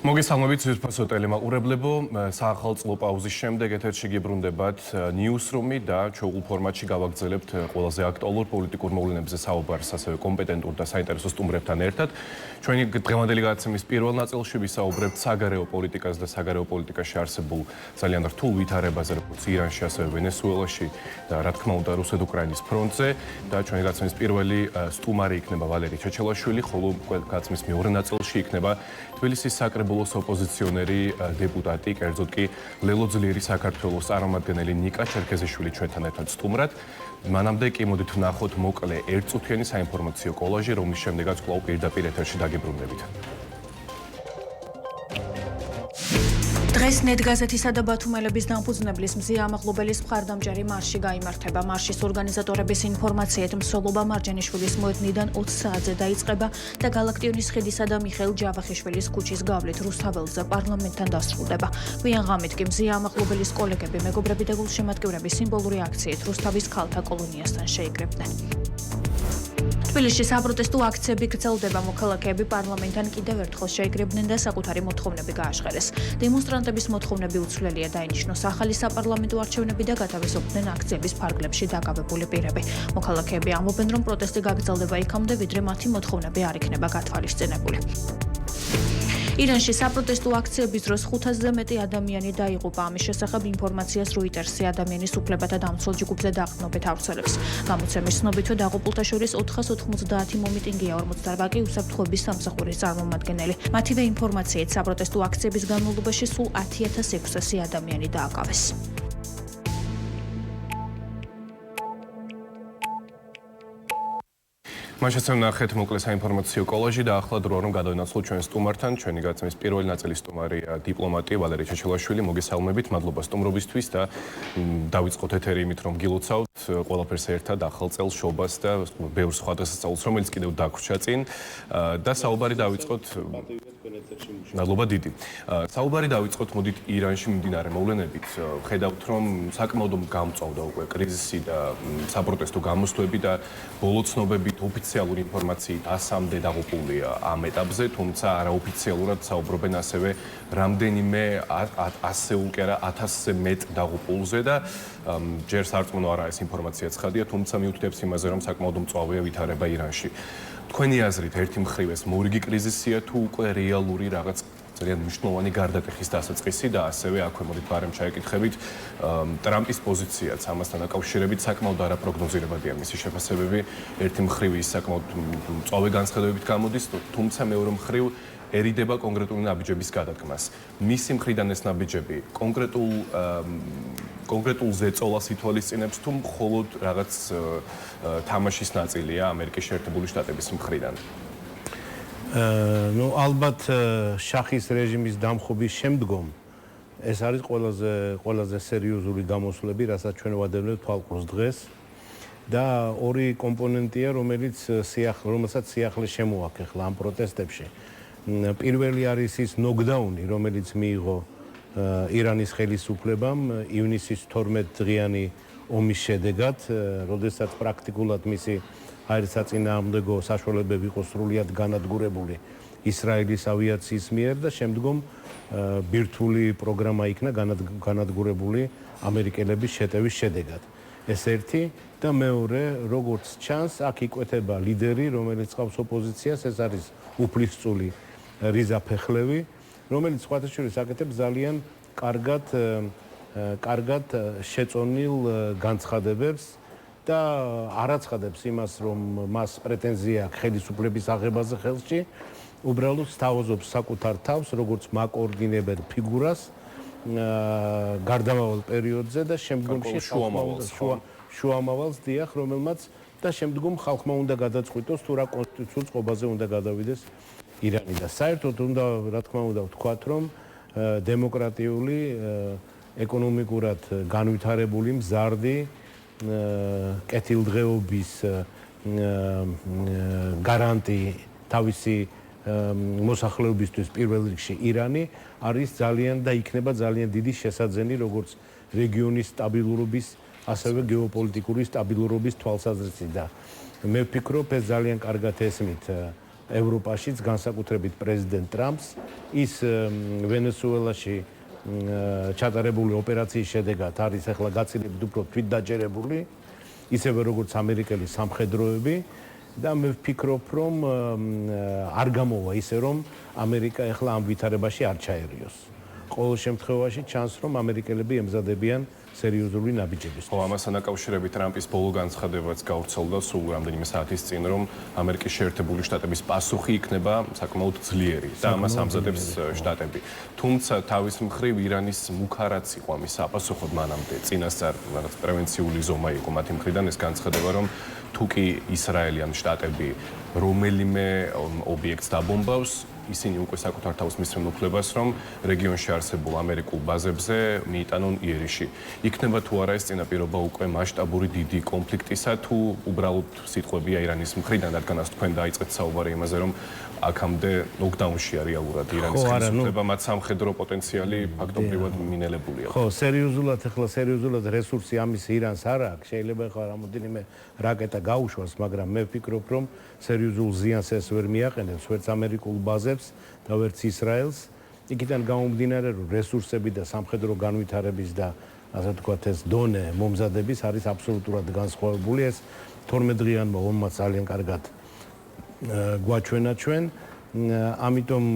მოგესალმებით ძვირფასო ტელემაყურებლებო, საახალწლო პაუზის შემდეგ ეთერში გიბრუნდებათ ნიუსრუმი და ჩვეულებრივ ფორმატში გავაგრძელებთ ყველაზე აქტუალურ პოლიტიკურ მოვლენებზე საუბარს, ასევე კომპეტენტურ და საინტერესო სტუმრებთან ერთად. ჩვენი დღევანდელი გადაცემის პირველ ნაწილში ვისაუბრებთ საგარეო პოლიტიკას და საგარეო პოლიტიკაში არსებულ ძალიან რთულ ვითარებაზე, როგორც ირანში, ასევე ვენესუელაში და რა თქმა უნდა რუსეთ-უკრაინის ფრონტზე და ჩვენი გადაცემის პირველი სტუმარი იქნება ვალერი ჩეჩელაშვილი, ხოლო გადაცემის მეორე ნაწილში იქნება თბილისის საკრებულოს ოპოზიციონერი დეპუტატი, კერძოდ კი ლელო ძლიერი საქართველოს წარმომადგენელი ნიკა ჩერქეზიშვილი ჩვენთან ერთად სტუმრად. მანამდე კი მოდით ვნახოთ მოკლე ერთწუთიანი საინფორმაციო კოლაჟი, რომლის შემდეგაც კვლავ პირდაპირ ეთერში დაგიბრუნდებით. დღეს ნეტგაზეთისა და ბათუმელების დამფუძნებლის მზია ამაღლობელის მხარდამჭერი მარში გაიმართება. მარშის ორგანიზატორების ინფორმაციით მსვლელობა მარჯანიშვილის მოედნიდან 20 საათზე დაიწყება და გალაქტიონის ხიდისა და მიხეილ ჯავახიშვილის ქუჩის გავლით რუსთაველზე პარლამენტთან დასრულდება. გვიან ღამით კი მზია ამაღლობელის კოლეგები, მეგობრები და გულშემატკივრები სიმბოლური აქციით რუსთავის ქალთა კოლონიასთან შეიკრიბნენ. თბილისში საპროტესტო აქციები გრძელდება, მოქალაქეები პარლამენტთან კიდევ ერთხელ შეიკრიბნენ და საკუთარი მოთხოვნები გააშხერეს. დემონსტრანტების მოთხოვნები უცვლელია დაინიშნოს ახალი საპარლამენტო არჩევნები და გათავისუფლდნენ აქციების ფარგლებში დაკავებული პირები. მოქალაქეები ამბობენ, რომ პროტესტი გაგრძელდება იქამდე, ვიდრე მათი მოთხოვნები არ იქნება გათვალისწინებული. ირანში საპროტესტო აქციების დროს 500-ზე მეტი ადამიანი დაიღუპა. ამის შესახებ ინფორმაციას როიტერსი ადამიანის უფლებათა დამცველ ჯგუფზე დაყრდნობით ავრცელებს. გამოცემის ცნობითო დაღუპულთა შორის 490 მომიტინგეა, 48 კი უსაფრთხოების სამსახურის წარმომადგენელი. მათივე ინფორმაციით საპროტესტო აქციების განმავლობაში სულ 10,600 ადამიანი დააკავეს. მაშინ ვნახეთ მოკლე საინფორმაციო კოლაჟი და ახლა დროა რომ გადავინაცვლოთ ჩვენ სტუმართან. ჩვენი გადაცემის პირველი ნაწილის სტუმარია დიპლომატი ვალერი ჩეჩელაშვილი. მოგესალმებით, მადლობა სტუმრობისთვის და დავიწყოთ ეთერი იმით, რომ გილოცავთ ყველაფერს ერთად ახალ წელს, შობას და ბევრ სხვა დღესასწაულს, რომელიც კიდევ დაგვრჩა წინ და საუბარი დავიწყოთ. მადლობა დიდი. საუბარი დავიწყოთ მოდით ირანში მიმდინარე მოვლენებით. ხედავთ რომ საკმაოდ გამწვავდა უკვე კრიზისი და საპროტესტო გამოსვლები და ბოლო ცნობებით ოფიციალური ინფორმაციით 100-მდე დაღუპულია ამ ეტაპზე, თუმცა არაოფიციალურად საუბრობენ ასევე რამდენიმე 100-ზე კი არა 1000-ზე მეტ დაღუპულზე და ჯერ სარწმუნო არა ეს ინფორმაცია ცხადია, თუმცა მიუთითებს იმაზე, რომ საკმაოდ მწვავეა ვითარება ირანში. თქვენი აზრით ერთი მხრივ ეს მორიგი კრიზისია თუ უკვე რეალური რაღაც ძალიან მნიშვნელოვანი გარდატეხის დასაწყისი და ასევე აქვე მოდით ბარემ ჩაეკითხებით ტრამპის პოზიციაც ამასთან დაკავშირებით საკმაოდ არაპროგნოზირებადია მისი შეფასებები. ერთი მხრივ ის საკმაოდ მწვავე განცხადებებით გამოდის, თუმცა მეორე მხრივ ერიდება კონკრეტული ნაბიჯების გადადგმას. მისი მხრიდან ეს ნაბიჯები კონკრეტულ ზეწოლას ითვალისწინებს თუ მხოლოდ რაღაც თამაშის ნაწილია ამერიკის შეერთებული შტატების მხრიდან? ალბათ შახის რეჟიმის დამხობის შემდგომ ეს არის ყველაზე სერიოზული გამოსვლები, რასაც ჩვენ ვადევნებთ თვალყურს დღეს და ორი კომპონენტია, რომელსაც სიახლე შემოაქეხლა ამ პროტესტებში. პირველი არის ის ნოკდაუნი, რომელიც მიიღო ირანის ხელისუფლებამ ივნისის 12 დღიანი ომის შედეგად, როდესაც პრაქტიკულად მისი აირსაწინააღმდეგო საშუალებები იყო სრულიად განადგურებული ისრაელის ავიაციის მიერ და შემდგომ ბირთვული პროგრამა იქნა განადგურებული ამერიკელების შეტევის შედეგად. ეს ერთი და მეორე, როგორც ჩანს, აქ იკვეთება ლიდერი, რომელიც ყავს ოპოზიციას, ეს არის უფლისწული რიზა ფეხლევი, რომელიც სხვათა შორის აკეთებს ძალიან კარგად შეწონილ განცხადებებს და არ აცხადებს იმას, რომ მას პრეტენზია აქვს ხელისუფლების აღებაზე ხელში, უბრალოდ სთავაზობს საკუთარ თავს, როგორც მაკოორდინებელ ფიგურას გარდამავალ პერიოდზე და შემდგომში შუამავალს დიახ, რომელმაც და შემდგომ ხალხმა უნდა გადაწყვიტოს თუ რა კონსტიტუციურ წყობაზე უნდა გადავიდეს ირანი და საერთოდ უნდა რა თქმა უნდა ვთქვათ, რომ დემოკრატიული, ეკონომიკურად განვითარებული, მზარდი კეთილდღეობის გარანტი თავისი მოსახლეობისთვის პირველ რიგში ირანი არის ძალიან და იქნება ძალიან დიდი შესაძენი როგორც რეგიონის სტაბილურობის, ასევე გეოპოლიტიკური სტაბილურობის თვალსაზრისით და მე ვფიქრობ ეს ძალიან კარგად ესმით ევროპაშიც, განსაკუთრებით პრეზიდენტ ტრამპს, ის ვენესუელაში ჩატარებული ოპერაციის შედეგად არის ახლა გაცილებით უფრო თვითდაჯერებული, ისევე როგორც ამერიკელი სამხედროები და მე ვფიქრობ, რომ არ გამოვა ისე, რომ ამერიკა ახლა ამ ვითარებაში არ ჩაერიოს. ყოველ შემთხვევაში ჩანს, რომ ამერიკელები ემზადებიან სერიოზული ნაბიჯების. ხო, ამასთან დაკავშირებით ტრამპის ბოლო განცხადებაც გავრცელდა სულ რამდენიმე საათის წინ, რომ ამერიკის შეერთებული შტატების პასუხი იქნება საკმაოდ ძლიერი და ამას ამზადებს შტატები. თუმცა თავის მხრივ ირანის მუქარაც იყო ამის საპასუხოდ მანამდე წინასწარ რაღაც პრევენციული ზომა იყო მათი მხრიდან ეს განცხადება, რომ თუ კი ისრაელი ან შტატები რომელიმე ობიექტს დაბომბავს, ისინი უკვე საკუთარ თავს მისცემენ უფლებას, რომ რეგიონში არსებულ ამერიკულ ბაზებზე მიიტანონ იერიში. იქნება თუ არა ეს წინაპირობა უკვე მასშტაბური დიდი კონფლიქტისა, თუ უბრალოდ სიტყვებია ირანის მხრიდან, რადგანაც თქვენ დაიწყეთ საუბარი იმაზე, რომ აქამდე ლოკდაუნშია რეალურად ირანის ხელისუფლება, მათ სამხედრო პოტენციალი ფაქტობრივად მინელებულია. ხო, სერიოზულად რესურსი ამის ირანს არ აქვს. შეიძლება ახლა რამოდენიმე რაკეტა გაუშვას, მაგრამ მე ვფიქრობ, რომ სერიოზულ ზიანს ეს ვერ მიაყენებს, ვერც ამერიკულ ბაზებს და ვერც ისრაელს. იქიდან გამომდინარე, რომ რესურსები და სამხედრო განვითარების და ასე ვთქვათ, ეს დონე მომზადების არის აბსოლუტურად განსხვავებული. ეს 12 დღიანმა ომმა ძალიან კარგად გვაჩვენა ჩვენ. ამიტომ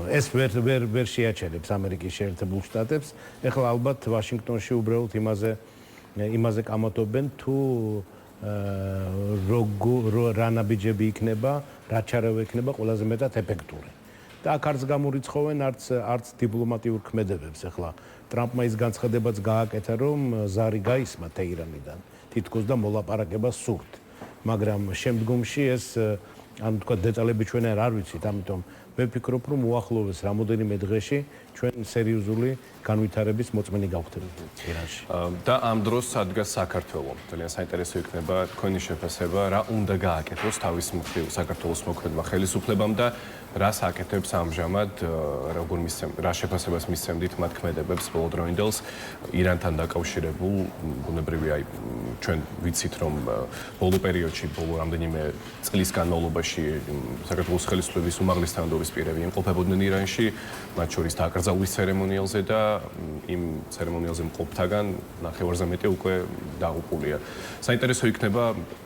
ეს ვერ შეაჩერებს ამერიკის შეერთებულ შტატებს. ეხლა ალბათ ვაშინგტონში უბრალოდ იმაზე კამათობენ თუ რა ნაბიჯები იქნება, რა ჩარევა იქნება ყველაზე მეტად ეფექტური. და აქ არც გამორიცხავენ არც დიპლომატიურ ქმედებებს. ეხლა ტრამპმა ის განცხადებაც გააკეთა, რომ ზარი გაისმა თეირანიდან, თითქოს და მოლაპარაკება სურთ. მაგრამ შემდგომში ეს ანუ თქვა დეტალები ჩვენ არ ვიცით, ამიტომ მე ვფიქრობ, რომ უახლოეს რამოდენიმე დღეში ჩვენ სერიოზული განვითარების მოწმენი გავხდებით ირანში. და ამ დროს ადგას საქართველოს. ძალიან საინტერესო იქნება თქვენი შეფასება, რა უნდა გააკეთოს თავის მხრივ საქართველოს მოქმედმა ხელისუფლებამ და რას აკეთებს ამჟამად, რა შეფასებას მისცემდით მათ ქმედებებს ბოლოდროინდელს ირანთან დაკავშირებულ, ბუნებრივია, ჩვენ ვიცით, რომ ბოლო პერიოდში, ბოლო რამდენიმე წლის განმავლობაში საქართველოს ხელისუფლების უმაღლესი თანამდებობის პირები იმყოფებოდნენ ირანში, მათ შორის დაკრძალვის ცერემონიალზე და იმ ცერემონიალზე მყოფთაგან ნახევარზე მეტი უკვე დაღუპულია. საინტერესო იქნება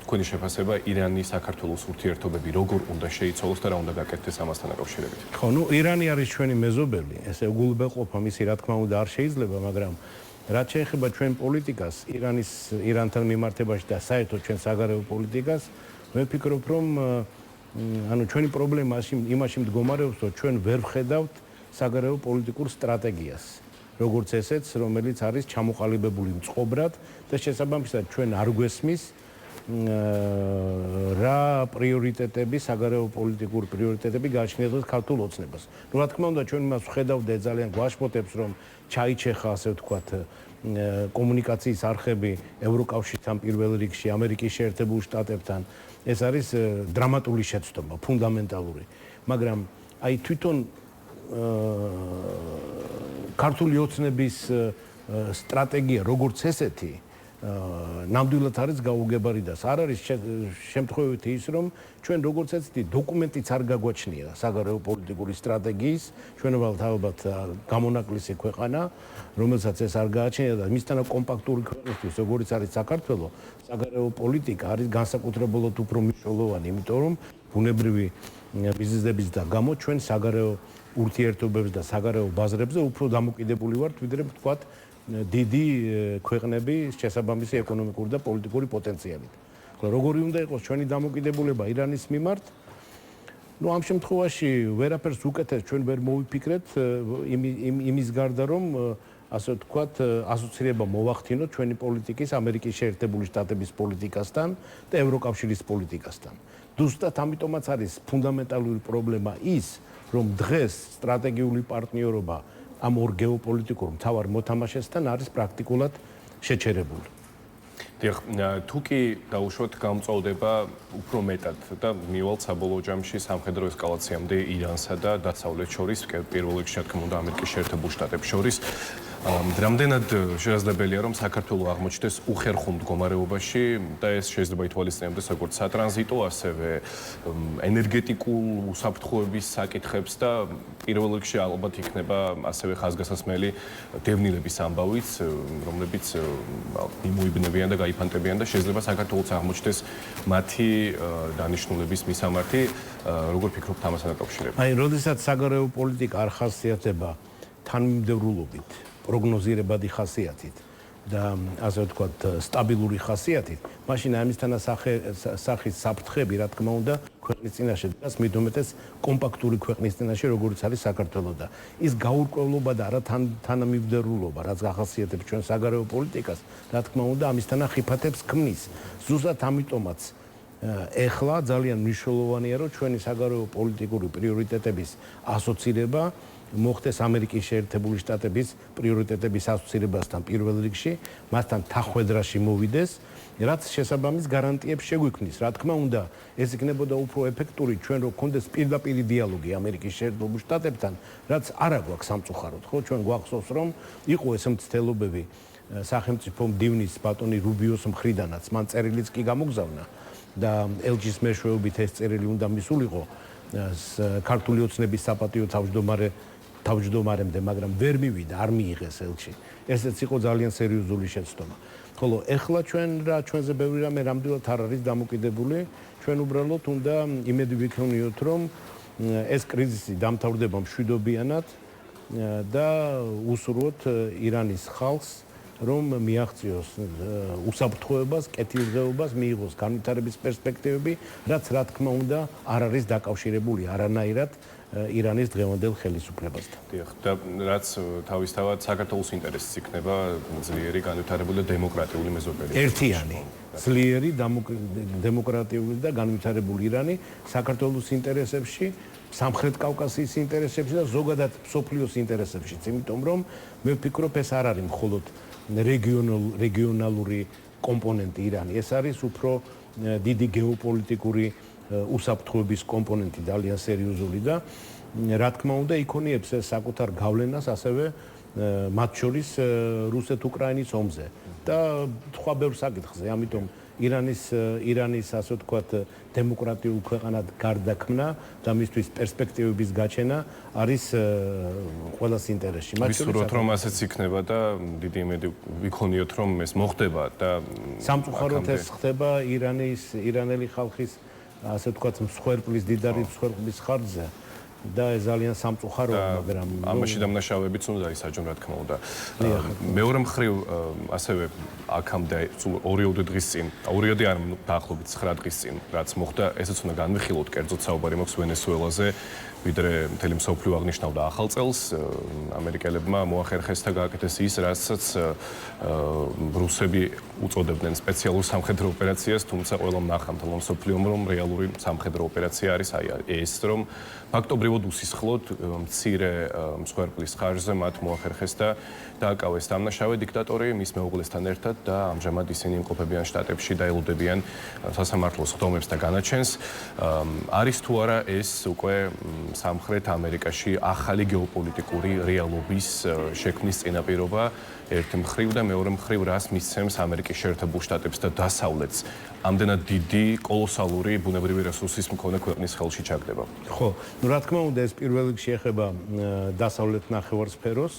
თქვენი შეფასება ირანის საქართველოს ურთიერთობები როგორ უნდა შეიცვალოს და რა უნდა გაკეთდეს ამასთან დაკავშირებით. ხო, ირანი არის ჩვენი მეზობელი, ესე უგულებელყოფა მისი რა თქმა უნდა არ შეიძლება, მაგრამ რაც შეეხება ჩვენ პოლიტიკას, ირანთან მიმართებაში და საერთოდ ჩვენ საგარეო პოლიტიკას, მე ვფიქრობ, რომ ჩვენი პრობლემა იმაში მდგომარეობს, რომ ჩვენ ვერ ვხედავთ საგარეო პოლიტიკურ სტრატეგიას, როგორც ესეც, რომელიც არის ჩამოყალიბებული მწყობრად და შესაბამისად ჩვენ არ გვესმის რა პრიორიტეტები, საგარეო პოლიტიკური პრიორიტეტები გააჩნიათ ქართულ ოცნებას. რა თქმა უნდა, ჩვენ იმას ვხედავთ ძალიან გვაშფოთებს, რომ ჩაიჩეხა, ასე ვთქვათ, კომუნიკაციის არხები ევროკავშირთან პირველ რიგში, ამერიკის შეერთებულ შტატებთან. ეს არის დრამატული შეცდომა, ფუნდამენტალური. მაგრამ აი თვითონ ქართული ოცნების სტრატეგია როგორც ესეთი ნამდვილად არის გაუგებარი და არ არის შემთხვევით ის, რომ ჩვენ როგორც ეცეთი დოკუმენტიც არ გაგვაჩნია საგარეო პოლიტიკური სტრატეგიის, ჩვენ ალბათ გამონაკლისი ქვეყანა, რომელსაც ეს არ გააჩნია და მისთანა კომპაქტური ქვეყნისთვის, როგორც არის საქართველოს, საგარეო პოლიტიკა არის განსაკუთრებულად უფრო მნიშვნელოვანი, იმიტომ რომ ბუნებრივი მიზეზების და გამო ჩვენ საგარეო ურთიერთობებს და საგარეო ბაზრებზე უფრო დამოკიდებული ვართ, ვიდრე ვთქვათ დიდი ქვეყნები შესაბამისი ეკონომიკური და პოლიტიკური პოტენციალით. ახლა როგორი უნდა იყოს ჩვენი დამოკიდებულება ირანის მიმართ? ამ შემთხვევაში ვერაფერს უკეთეს ჩვენ ვერ მოვიფიქრეთ იმის გარდა რომ ასე ვთქვათ ასოცირება მოვახდინოთ ჩვენი პოლიტიკის ამერიკის შეერთებული შტატების პოლიტიკასთან და ევროკავშირის პოლიტიკასთან. ზუსტად ამიტომაც არის ფუნდამენტალური პრობლემა ის, რომ დღეს სტრატეგიული პარტნიორობა ამ ორ გეოპოლიტიკურ მთავარ მოთამაშესთან არის პრაქტიკულად შეჩერებული. თუ კი დაუშვათ გამწვავდება უფრო მეტად და მივალთ საბოლოო ჯამში სამხედრო ესკალაციამდე ირანსა და დასავლეთ შორის, პირველ რიგში რა თქმა უნდა ამერიკის შეერთებულ შტატებს შორის, რამდენად შესაძლებელია რომ საქართველოს აღმოჩნდეს უხერხულ მდგომარეობაში და ეს შეიძლება ითვალისწინებდეს როგორც სატრანზიტო, ასევე ენერგეტიკულ უსაფრთხოების საკითხებს და პირველ რიგში ალბათ იქნება ასევე ხაზგასასმელი დევნილების ამბავიც, რომლებიც იმოიბნებიან და გაიფანტებიან და შეიძლება საქართველოს აღმოჩნდეს მათი დანიშნულების მისამართი, როგორ ფიქრობთ ამასთან დაკავშირებით? აი, როდესაც საგარეო პოლიტიკა არ ხასიათდება თანმიმდევრულობით, პროგნოზირებადი ხასიათით და ასე ვთქვათ, სტაბილური ხასიათით, მაშინ ამისთანა სახის საფრთხები, რა თქმა უნდა, ქვეყნის წინაშე დგას, მიდომეთეს კომპაქტური ქვეყნის წინაშე, როგორც არის საქართველო და ის გაურკვევლობა და არა თანამიმდევრულობა, რაც ახასიათებს ჩვენ საგარეო პოლიტიკას, რა თქმა უნდა, ამისთანა ხიფათებს ქმნის. ზუსტად ამიტომაც ეხლა ძალიან მნიშვნელოვანია, რომ ჩვენი საგარეო პოლიტიკური პრიორიტეტების ასოცირება მოხდეს ამერიკის შეერთებული შტატების პრიორიტეტების ასოცირებასთან პირველ რიგში, მასთან თანახვედრაში მოვიდეს, რაც შესაბამის გარანტიებს შეგვიქმნის. რა თქმა უნდა, ეს იქნებოდა უფრო ეფექტური ჩვენ რო გქონდეს პირდაპირი დიალოგი ამერიკის შეერთებულ შტატებთან, რაც არ აქვს სამწუხაროდ, ხო, ჩვენ გვახსოვს, რომ იყო ეს მცდელობები სახელმწიფო მდივნის ბატონი რუბიოს მხრიდანაც, მან წერილიც კი გამოგზავნა და ელჩის მეშვეობით ეს წერილი უნდა მისულიყო ქართული ოცნების საპატიო თავმჯდომარემდე, მაგრამ ვერ მივიდა, არ მიიღეს ელჩი. ესეც იყო ძალიან სერიოზული შეცდომა. ხოლო ეხლა ჩვენზე ბევრი რამე რამდენად არ არის დამოკიდებული, ჩვენ უბრალოდ უნდა იმედი ვიქონიოთ, რომ ეს კრიზისი დამთავრდება მშვიდობიანად და უსურვოთ ირანის ხალხს, რომ მიაღწიოს უსაფრთხოებას, კეთილდღეობას, მიიღოს განვითარების პერსპექტივები, რაც რა თქმა უნდა არ არის დაკავშირებული არანაირად ირანის დღევანდელ ხელისუფლებასთან. დიახ, და რაც თავისთავად საქართველოს ინტერესიც იქნება ძლიერი განვითარებული და დემოკრატიული მეზობელი. ერთიანი, ძლიერი დემოკრატიული და განვითარებული ირანი საქართველოს ინტერესებში, სამხრეთ კავკასიის ინტერესებში და ზოგადად მსოფლიოს ინტერესებშიც, იმიტომ რომ მე ვფიქრობ, ეს არ არის მხოლოდ რეგიონალური კომპონენტი ირანი, ეს არის უფრო დიდი გეოპოლიტიკური უსაფრთხოების კომპონენტი, ძალიან სერიოზული და რა თქმა უნდა იქონიებს ეს საკუთარ გავლენას ასევე მათ შორის რუსეთ-უკრაინის ომზე და სხვა ბევრ საკითხზე, ამიტომ ირანის ასე ვთქვათ დემოკრატიულ ქვეყანად გარდაქმნა და მისთვის პერსპექტივების გაჩენა არის ყველას ინტერესში. ვისურვოთ რომ ასეც იქნება და დიდი იმედი ვიქონიოთ რომ ეს მოხდება და სამწუხაროდ ეს ხდება ირანელი ხალხის ასე ვთქვათ მსხვერპლის დიდარი მსხვერპლის ხარჯზე და ეს ძალიან სამწუხაროა, მაგრამ ამაში დამნაშავებიც უნდა ისაჯონ, რა თქმა უნდა. მეორე მხრივ ასევე აქამდე 2 დღის წინ, 2 არ დაახლოებით 9 დღის წინ, რაც მოხდა, ესეც უნდა განვიხილოთ, კერძოდ საუბარი მაქვს ვენესუელაზე, ვიდრე მთელი მსოფლიო აღნიშნავდა ახალ წელს, ამერიკელებმა მოახერხეს და გააკეთეს ის, რასაც რუსები უწოდებდნენ სპეციალურ სამხედრო ოპერაციას, თუმცა ყველამ ნახა მთელ მსოფლიომ, რომ რეალური სამხედრო ოპერაცია არის აი ეს, რომ ფაქტობრივად უსისხლოდ მცირე მსხვერპლის ხარჯზე მათ მოახერხეს და დააკავეს დამნაშავე დიქტატორი მის მეუღლესთან ერთად და ამჟამად ისინი იმყოფებიან შტატებში და ელოდებიან სასამართლოს ხდომებს და განაჩენს. არის თუ არა ეს უკვე სამხრეთ ამერიკაში ახალი გეოპოლიტიკური რეალობის შექმნის წინაპირობა ერთი მხრივ და მეორე მხრივ რას მისცემს ამერიკის შეერთებულ შტატებს და დასავლეთს ამდენად დიდი კოლოსალური ბუნებრივი რესურსის მქონე ქვეყნის ხელში ჩაგდება. ხო, ну რა თქმა უნდა ეს პირველ რიგში ეხება დასავლეთ ნახევარსფეროს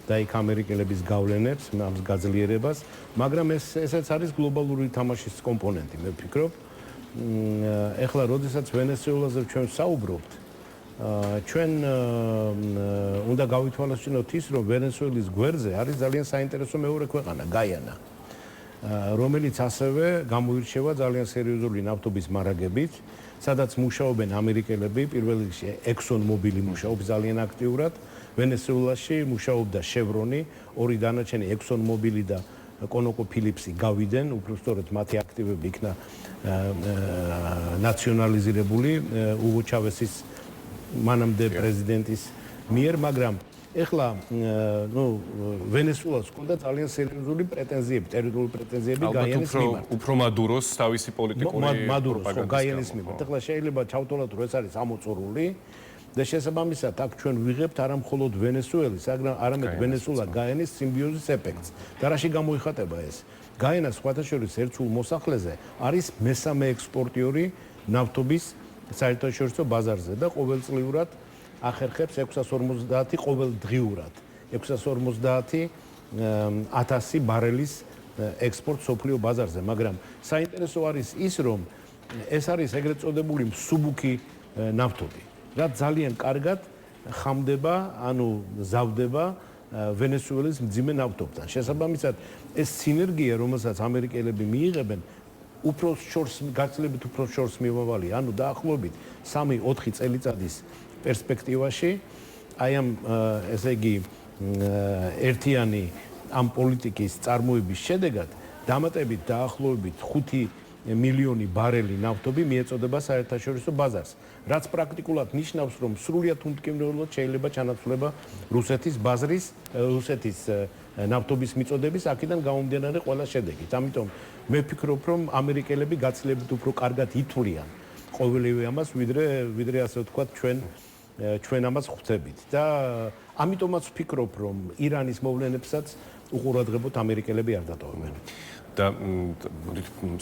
და იქ ამერიკელების გავლენებს, ამის გაძლიერებას, მაგრამ ესეც არის გლობალური თამაშის კომპონენტი, მე ვფიქრობ. ეხლა როდესაც ვენესუელაზე ჩვენ საუბრობთ, ჩვენ უნდა გავითვალისწინოთ ის, რომ ვენესუელის გვერდზე არის ძალიან საინტერესო მეორე ქვეყანა, გაიანა, რომელიც ასევე გამოირჩევა ძალიან სერიოზული ნავთობის მარაგებით, სადაც მუშაობენ ამერიკელები, პირველ რიგში Exxon Mobil მუშაობს ძალიან აქტიურად, ვენესუელაში მუშაობდა Chevron, ორი დანარჩენი Exxon Mobil და ConocoPhillipsი გავიდნენ, უბრალოდ მათი აქტივები იქნა ნაციონალიზირებული უგო ჩავესის მანამდე პრეზიდენტის მიერ, მაგრამ ეხლა ვენესუელას ჰქონდა ძალიან სერიოზული პრეტენზიები, ტერიტორიული პრეტენზიები გაიანის მიმართ. უფრო მადუროს თავისი პოლიტიკური მადუროს გაიანის მიმართ. ეხლა შეიძლება ჩავთვალოთ, რომ ეს არის ამოწურული და შესაბამისად აქ ჩვენ ვიღებთ არა მხოლოდ ვენესუელის, არამედ ვენესუელა გაენის სიმბიოზის ეფექტს. და რაში გამოიხატება ეს? გაენა სხვათა შორის ერთულ მოსახლეზე არის მესამე ექსპორტიორი ნავთობის საერთაშორისო ბაზარზე და ყოველწლიურად ახერხებს 650 ყოველდღიურად 650,000 ბარელის ექსპორტ სოფლიო ბაზარზე, მაგრამ საინტერესო არის ის, რომ ეს არის ეგრეთ წოდებული მსუბუქი ნავთობი, რაც ძალიან კარგად ხამდება, ანუ ზავდება ვენესუელის მძიმე ნავთობთან. შესაბამისად, ეს სინერგია, რომელსაც ამერიკელები მიიღებენ, გაცილებით უფრო შორს მიმავალია, ანუ დაახლოებით 3-4 წელიწადის პერსპექტივაში, აი ამ ესე იგი ერთიანი ამ პოლიტიკის წარმოების შედეგად დამატებით დაახლოებით 5 მილიონი ბარელი ნავთობი მიეწოდება საერთაშორისო ბაზარს, რაც პრაქტიკულად ნიშნავს, რომ სრულიად უმტკივნეულოდ შეიძლება ჩანაცვლება რუსეთის ბაზრის, რუსეთის ნავთობის მიწოდების აქედან გამომდინარე ყველა შედეგით. ამიტომ მე ვფიქრობ, რომ ამერიკელები გაცილებით უფრო კარგად ითვლიან ყოველივე ამას, ვიდრე ასე ვთქვათ ჩვენ ამას ხვდებით. და ამიტომაც ვფიქრობ, რომ ირანის მოვლენებსაც უყურადღებოდ ამერიკელები არ დატოვებენ. და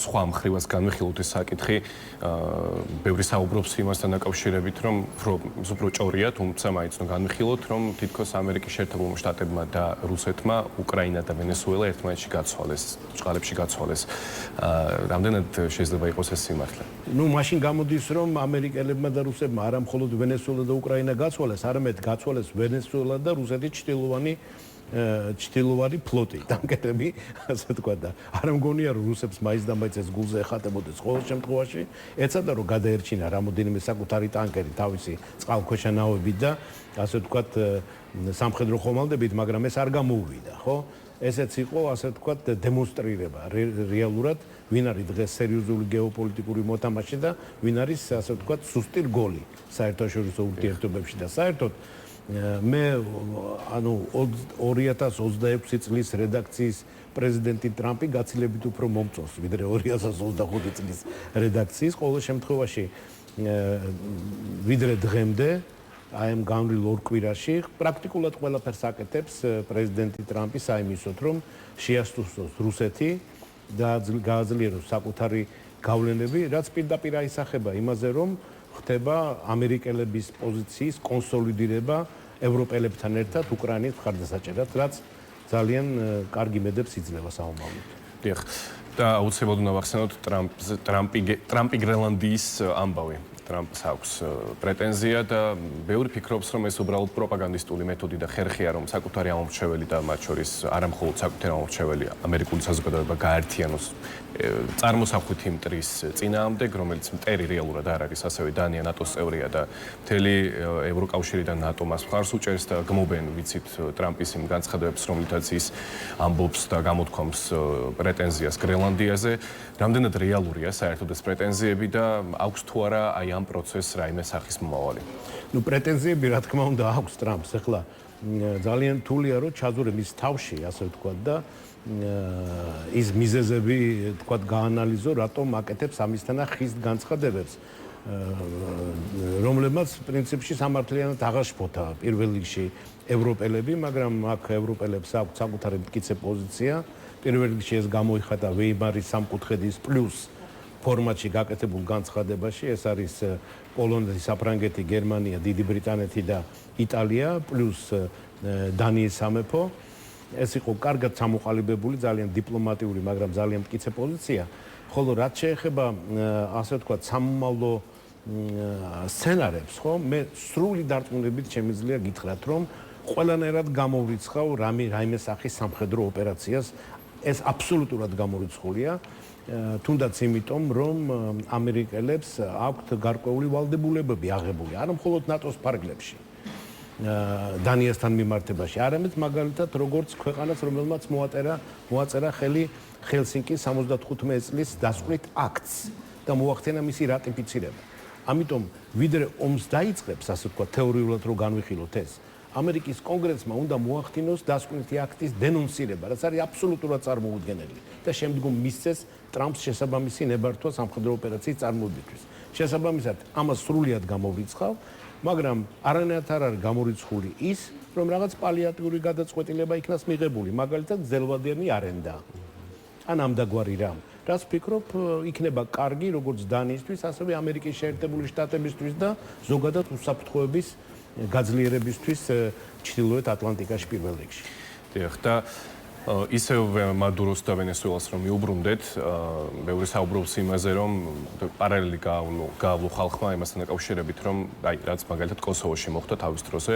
სხვა მხრივაც განვიხილოთ ეს საკითხი, ბევრი საუბრობს იმასთან დაკავშირებით, რომ უფრო ჭორია, თუმცა მაინც განვიხილოთ, რომ თითქოს ამერიკის შეერთებულმა შტატებმა და რუსეთმა უკრაინა და ვენესუელა ერთმანეთში გაცვალეს, ჭყალებში გაცვალეს. რამდენად შეიძლება იყოს ეს სიმართლე? მაშინ გამოდის, რომ ამერიკელებმა და რუსებმა არა მხოლოდ ვენესუელა და უკრაინა გაცვალეს, არამედ გაცვალეს ვენესუელა და რუსეთის ჩtildeოვანი ფლოტი, ტანკერები, ასე ვთქვა და არ მგონია რომ რუსებს მაინც და მაინც ეს გულზე ეხატებოდეს ყოველ შემთხვევაში, ეცადა რომ გადაერჩინა რამოდენიმე საკუთარი ტანკერი თავისი წყალქვეშა ნავებით და ასე ვთქვათ სამხედრო ხომალდებით, მაგრამ ეს არ გამოუვიდა, ხო? ესეც იყო, ასე ვთქვათ, დემონსტრირება რეალურად, ვინ არის დღეს სერიოზული გეოპოლიტიკური მოთამაშე და ვინ არის, ასე ვთქვათ, სუსტი რგოლი საერთაშორისო ურთიერთობებში და საერთოდ მე ანუ 2026 წლის რედაქციის პრეზიდენტი ტრამპი გაცილებით უფრო მომწონს ვიდრე 2025 წლის რედაქციის. ყოველ შემთხვევაში ვიდრე დღემდე აი ამ განვლილ ორ კვირაში პრაქტიკულად ყველაფერს აკეთებს პრეზიდენტი ტრამპი საიმისოდ, რომ შეასრულოს რუსეთი და გააძლიეროს საკუთარი გავლენები, რაც პირდაპირ აისახება იმაზე, რომ ხდება ამერიკელების პოზიციის კონსოლიდირება ევროპელებთან ერთად უკრაინის მხარდასაჭერად, რაც ძალიან კარგი მედებს იძლევა საომავლოდ. დიახ. და აუცილებლად უნდა ვახსენოთ ტრამპი გრენლანდიის ამბავი. ტრამპს აქვს პრეტენზია და ბევრი ფიქრობს, რომ ეს უბრალოდ პროპაგანდისტული მეთოდი და ხერხია, რომ საკუთარი ამომრჩეველი და მათ შორის არა მხოლოდ საკუთარი ამომრჩეველი ამერიკული საზოგადოება გაერთიანოს წარმოსახვითი მტრის წინააღმდეგ, რომელიც მტერი რეალურად არ არის, ასევე დანია ნატოს წევრია და მთელი ევროკავშირი და ნატო მას მხარს უჭერს და გმობენ, ვიცით, ტრამპის იმ განცხადებებს, რომლითაც ის ამბობს და გამოთქვამს პრეტენზიას გრენლანდიაზე. რამდენად რეალურია საერთოდ ეს პრეტენზიები და აქვს თუ არა აი ამ პროცესს რაიმე სახის მომავალი? პრეტენზიები რა თქმა უნდა აქვს ტრამპს. ახლა ძალიან რთულია რომ ჩაძურე მის თავში, ასე ვთქვათ და ის მიზეზები ვთქვათ გაანალიზო, რატომ აკეთებს ამისთანა ხის განცხადებებს, რომლებმაც პრინციპში სამართლიანად აღაშფოთა პირველ რიგში ევროპელები, მაგრამ აქ ევროპელებს აქვს საკუთარი მტკიცე პოზიცია. პირველ რიგში ეს გამოიხატა ვეიმარის სამკუთხედის პლუს ფორმატში გაკეთებულ განცხადებაში, ეს არის პოლონეთი, საფრანგეთი, გერმანია, დიდი ბრიტანეთი და იტალია, პლუს დანიის სამეფო. ეს იყო კარგად ჩამოყალიბებული, ძალიან დიპლომატიური, მაგრამ ძალიან მტკიცე პოზიცია. ხოლო რაც შეეხება, ასე ვთქვათ, სამომავლო სცენარებს, ხო, მე სრული დარწმუნებით შემიძლია გითხრათ, რომ ყველანაირად გამოვრიცხავ რაიმე სახის სამხედრო ოპერაციას. ეს აბსოლუტურად გამორიცხულია, თუნდაც იმიტომ, რომ ამერიკელებს აქვთ გარკვეული ვალდებულებები აღებული, არა მხოლოდ ნატოს ფარგლებში, დანიასთან მიმართებაში, არამედ მაგალითად როგორც ქვეყანას, რომელმაც მოაწერა ხელი ჰელსინკის 75 წლის დასკვნით აქტს და მოახდინა მისი რატიფიცირება. ამიტომ ვიდრე ომს დაიწყებს, ასე ვთქვათ, თეორიულად რო განვიხილოთ ეს, ამერიკის კონგრესმა უნდა მოახდინოს დასკვნითი აქტის დენონსირება, რაც არის აბსოლუტურად წარმოუდგენელი და შემდგომ მისცეს ტრამპს შესაბამისი ნებართვა სამხედრო ოპერაციის წარმოებისთვის. შესაბამისად, ამას სრულიად გამოვრიცხავ მაგრამ არანაირად არ არის გამორიცხული ის, რომ რაღაც პალიატიური გადაწყვეტილება იქნას მიღებული, მაგალითად ძელვადიანი არენდა. ან ამდაგვარი რამ. რაც ვფიქრობ, იქნება კარგი როგორც დანიისთვის, ასევე ამერიკის შეერთებული შტატებისთვის და ზოგადად უსაფრთხოების გაძლიერებისთვის ჩრდილოეთ ატლანტიკაში პირველ რიგში. დიახ, და ისევ მადუროს და ვენესუელას რომ მიუბრუნდეთ, ბევრი საუბრობს იმაზე, რომ პარალელი გაავლო ხალხმა იმასთან დაკავშირებით, რომ აი რაც მაგალითად კოსოვოში მოხდა თავის დროზე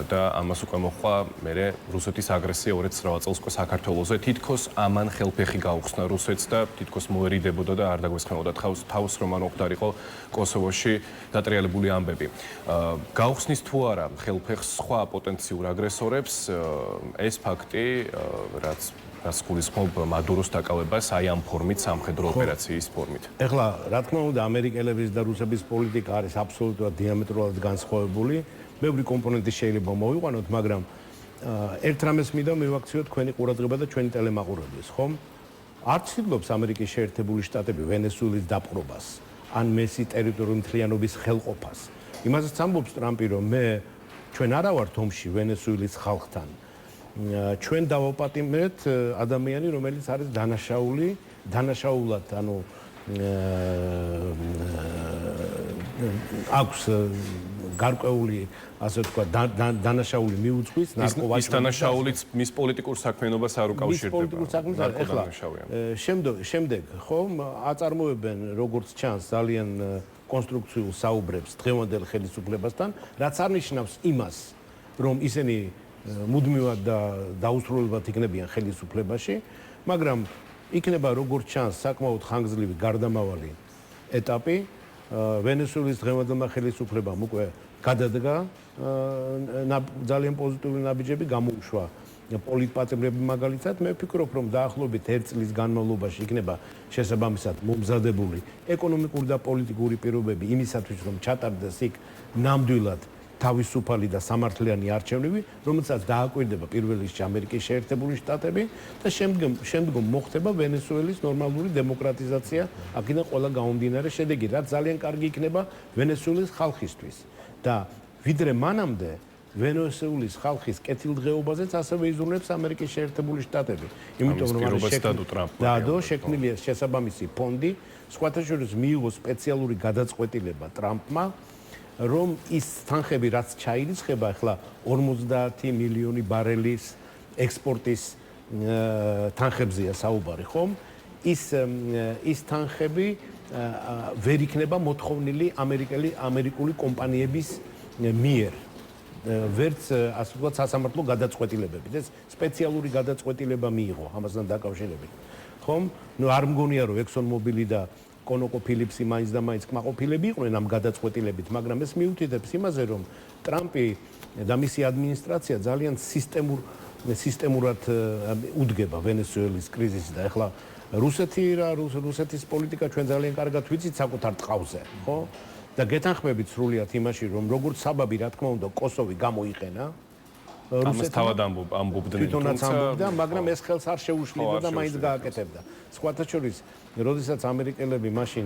და ამას უკვე მოხდა მერე რუსეთის აგრესია 2009 წელს უკვე საქართველოზე, თითქოს ამან ხელფეხი გაუხსნა რუსეთს და თითქოს მოერიდებოდა და არ დაგვესხმებოდა თავს რომ არ მოხდარიყო კოსოვოში დატრიალებული ამბები. გაუხსნის თუ არა ხელფეხს სხვა პოტენციურ აგრესორებს ეს ფაქტი რაც გულისხმობ მადუროს დაკავებას აი ამ ფორმით, სამხედრო ოპერაციის ფორმით. ეხლა, რა თქმა უნდა, ამერიკელების და რუსების პოლიტიკა არის აბსოლუტურად დიამეტრულად განსხვავებული. ბევრი კომპონენტი შეიძლება მოვიყვანოთ, მაგრამ ერთ რამეს მინდა მივაქციოთ თქვენი ყურადღება და ჩვენი ტელემაყურებლის, ხომ? არ ცდილობს ამერიკის შეერთებული შტატები ვენესუელის დაპყრობას, ან მესი ტერიტორიული მთლიანობის ხელყოფას. იმასაც ამბობს ტრამპი, რომ ჩვენ არა ვართ ომში ვენესუელის ხალხთან. ჩვენ დავაპატიმრეთ ადამიანი, რომელიც არის დანაშაულად, ანუ აქვს გარკვეული, ასე ვთქვათ, დანაშაული მიუძღვის ნარკოვაჭრობა. ის დანაშაულიც მის პოლიტიკურ საქმიანობას არ უკავშირდება. მის პოლიტიკურ საქმიანობას ეხლა შემდეგ ხომ აწარმოებენ როგორც ჩანს ძალიან კონსტრუქციულ საუბრებს დღევანდელ ხელისუფლებასთან, რაც არნიშნავს იმას, რომ ისინი მუდმივად და დაუსრულებლად იქნებიან ხელისუფლებაში, მაგრამ იქნება როგორც ჩანს საკმაოდ ხანგრძლივი გარდამავალი ეტაპი. ვენესუელის დღევანდელმა ხელისუფლებამ უკვე გადადგა ძალიან პოზიტიური ნაბიჯები, გამოუშვა პოლიტპატიმრები მაგალითად. მე ვფიქრობ, რომ დაახლოებით 1 წლის განმავლობაში იქნება შესაბამისად მომზადებული ეკონომიკური და პოლიტიკური პირობები იმისათვის, რომ ჩატარდეს იქ ნამდვილად თავისუფალი და სამართლიანი არჩევნები, რომელსაც დააკვირდება პირველ რიგში ამერიკის შეერთებული შტატები და შემდგომ მოხდება ვენესუელის ნორმალური დემოკრატიზაცია, აქედან ყველა გამომდინარე შედეგი, რაც ძალიან კარგი იქნება ვენესუელის ხალხისთვის. და ვიდრე მანამდე ვენესუელის ხალხის კეთილდღეობაზეც ასევე იზრუნებს ამერიკის შეერთებული შტატები. იმიტომ რომ დადო შექმნილია შესაბამისი ფონდი, სხვათა შორის მიიღო სპეციალური გადაწყვეტილება ტრამპმა, რომ ის თანხები რაც ჩაირიცხება ახლა 50 მილიონი ბარელის ექსპორტის თანხებზეა საუბარი, ხომ? ის თანხები ვერ იქნება მოთხოვნილი ამერიკული კომპანიების მიერ. ვერც ასე ვთქვათ სასამართლო გადაწყვეტილებებით. ეს სპეციალური გადაწყვეტილება მიიღო ამასთან დაკავშირებით. ხომ? ნუ არ მგონია რომ ExxonMobil და ConocoPhillips მაინც და მაინც კმაყოფილები იყვნენ ამ გადაწყვეტილებით, მაგრამ ეს მიუთითებს იმაზე, რომ ტრამპი და მისი ადმინისტრაცია ძალიან სისტემურად უდგება ვენესუელის კრიზისს და ახლა რუსეთის პოლიტიკა ჩვენ ძალიან კარგად ვიცით საკუთარ ტყავზე, ხო? და გეთანხმებით სრულიად იმაში, რომ როგორც საბაბი, რა თქმა უნდა, კოსოვი გამოიყენა ამას თავად ამბობდნენ, თვითონაც ამბობდა, მაგრამ ეს ხელს არ შეუშლიდა და მაინც გააკეთებდა. სხვათა შორის, როდესაც ამერიკელები მაშინ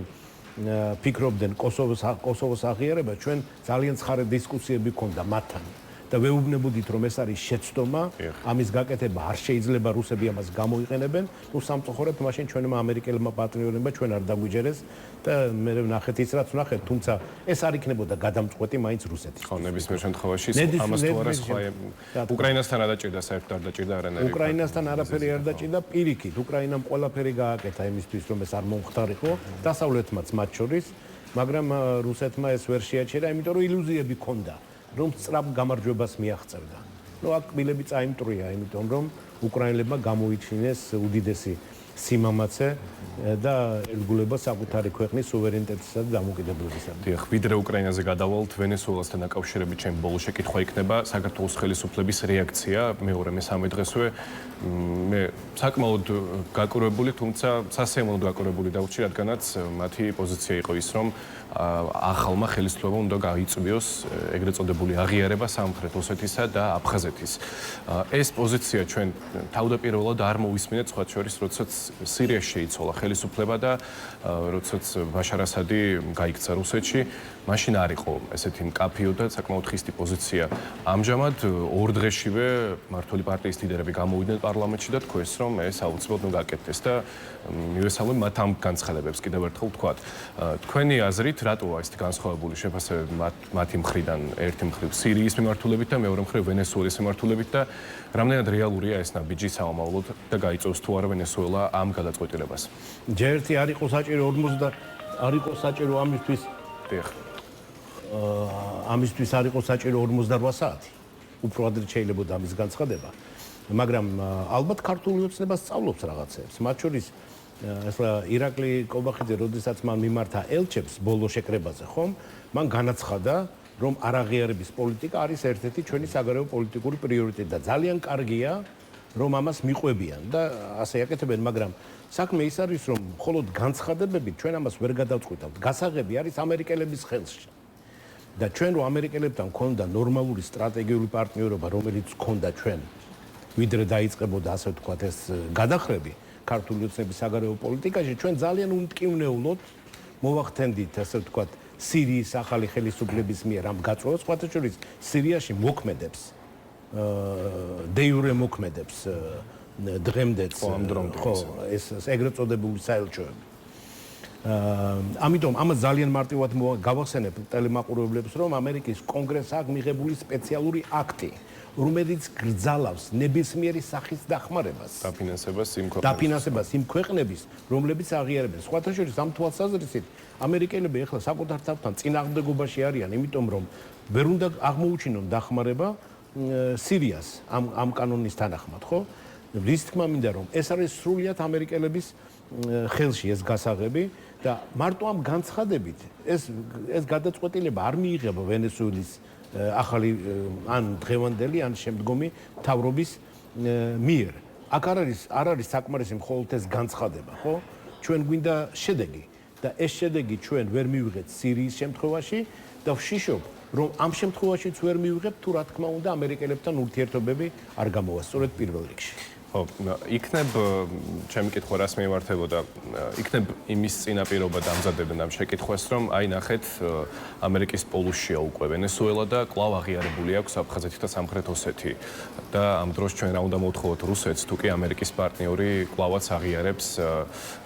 ფიქრობდნენ კოსოვოს აღიარება, ჩვენ ძალიან ცხარე დისკუსიები ჰქონდა მათთან. და ვეუბნებოდით, რომ ეს არის შეცდომა, ამის გაკეთება არ შეიძლება, რუსები ამას გამოიყენებენ. ნუ სამწუხაროდ მაშინ ჩვენმა ამერიკელებმა პარტნიორებმა ჩვენ არ დაგვიჯერეს და მე ვნახეთ ის რაც ვნახეთ, თუმცა ეს არ იქნებოდა გადამწყვეტი მაინც რუსეთის. ხო, ნებისმიერ შემთხვევაში ამას თუ არა სხვა უკრაინასთან არ დაჭირდა, საერთოდ არ დაჭირდა არანაირი. უკრაინასთან არაფერი არ დაჭირდა, პირიქით, უკრაინამ ყველაფერი გააკეთა იმისთვის, რომ ეს არ მომხდარიყო, დასავლეთმაც მათ შორის, მაგრამ რუსეთმა ეს ვერ შეაჩერა, იმიტომ რომ ილუზიები ჰქონდა. რომ სწრაფ გამარჯვებას მიაღწევდა. ნუ აქ კბილები წაიმტრია, იმიტომ რომ უკრაინელებმა გამოიჩინეს უდიდესი სიმამაცე და ერთგულება საკუთარი ქვეყნის სუვერენიტეტისა და დამოუკიდებლობისადმი. დიახ, ვიდრე უკრაინაზე გადავალთ, ვენესუელასთან დაკავშირებით ჩემი ბოლო შეკითხვა იქნება საქართველოს ხელისუფლების რეაქცია მეორე მესამე დღესვე. მე საკმაოდ გაკურებული, თუმცა სასიამოვნოდ გაკურებული დავრჩი, რადგანაც მათი პოზიცია იყო ის, რომ ახალმა ხელისუფლებამ უნდა გაიწვიოს ეგრეთ წოდებული აღიარება სამხრეთ ოსეთისა და აფხაზეთის. ეს პოზიცია ჩვენ თავდაპირველად არ მოვისმინეთ, სხვა შორის, როდესაც სირიაში შეიცვალა ხელისუფლება და როდესაც ბაშარ ასადი გაიქცა რუსეთში, მაშინ არ იყო ესეთი მკაფიო და საკმაოდ ხისტი პოზიცია. ამჟამად ორ დღეშივე მმართველი პარტიის ლიდერები გამოვიდნენ პარლამენტში და თქვეს, რომ ეს აუცილებლად უნდა გაკეთდეს და მივესალმე მათ ამ განცხადებებს კიდევ ერთხელ ვთქვათ. თქვენი აზრით, რატოა ესეთი განსხვავებული შეფასება მათი მხრიდან, ერთი მხრივ სირიის მიმართულებით და მეორე მხრივ ვენესუელის მიმართულებით და რამდენად რეალურია ეს ნაბიჯი საომავლოდ და გაიწევს თუ არა ვენესუელა ამ გადაწყვეტილებას? ჯერ ერთი არ იყო საჭირო 50 არ იყო საჭირო ამისთვის ამისთვის არ იყო საჭირო 48 საათი. უფრო ადრე შეიძლება ამის განცხადება. მაგრამ ალბათ ქართული ოცნება სწავლობს რაღაცებს. მათ შორის ესლა ირაკლი კობახიძე, როდესაც მან მიმართა ელჩებს ბოლო შეკრებაზე, ხომ? მან განაცხადა, რომ არაღიარების პოლიტიკა არის ერთ-ერთი ჩვენი საგარეო პოლიტიკური პრიორიტეტი და ძალიან კარგია, რომ ამას მიყვებიან და ასე აკეთებენ, მაგრამ საქმე ის არის, რომ მხოლოდ განცხადებებით ჩვენ ამას ვერ გადავწყვეტავთ. გასაღები არის ამერიკელების ხელში. და ჩვენ რო ამერიკელებთან გქონდა ნორმალური სტრატეგიული პარტნიორობა, რომელიც გქონდა ჩვენ, ვიდრე დაიწყებოდა ასე ვთქვათ ეს გადახრები ქართული ოცნების საგარეო პოლიტიკაში, ჩვენ ძალიან უმტკივნეულოდ მოვახდენდით ასე ვთქვათ სირიის ახალი ხელისუფლების მიერ ამ გაწვევას, სხვათა შორის სირიაში მოქმედებს დე იურე მოქმედებს დღემდეც ხო ეს ეგრეთ წოდებული საელჩოები. ამიტომ ამას ძალიან მარტივად გავახსენებ ტელემაყურებლებს, რომ ამერიკის კონგრესს აქვს მიღებული სპეციალური აქტი, რომელიც გრძალავს ნებისმიერი სახის დახმარებას, დაფინანსებას იმ ქვეყნების, რომლებიც აღიარებენ. სხვათა შორის ამ თვალსაზრისით ამერიკელები ახლა საკუთარ თავთან წინააღმდეგობაში არიან, იმიტომ რომ ვერ უნდა აღმოუჩინონ დახმარება სირიას ამ კანონის თანახმად, ხო? რის თქმა მინდა რომ ეს არის სრულიად ამერიკელების ხელში ეს გასაღები და მარტო ამ განცხადებით ეს გადაწყვეტილება არ მიიღება ვენესუელის ახალი ან დღევანდელი ან შემდგომი მთავრობის მიერ. აქ არ არის საკმარისი მხოლოდ ეს განცხადება, ხო? ჩვენ გვინდა შედეგი და ეს შედეგი ჩვენ ვერ მივიღეთ სირიის შემთხვევაში და ვშიშობ რომ ამ შემთხვევაშიც ვერ მივიღებ თუ რა თქმა უნდა ამერიკელებთან ურთიერთობები არ გამოვა სწორედ პირველ რიგში. ხო, იქნებ ჩემი კითხვა რას მიმართებოდა, იქნებ იმის წინაპირობა დამზადებენ ამ შეკითხვას, რომ აი ნახეთ ამერიკის პოლუსშია უკვე ვენესუელა და კვლავ აღიარებული აქვს აფხაზეთი და სამხრეთ ოსეთი და ამ დროს ჩვენ რა უნდა მოვთხოვოთ რუსეთს, თუ კი ამერიკის პარტნიორი კვლავაც აღიარებს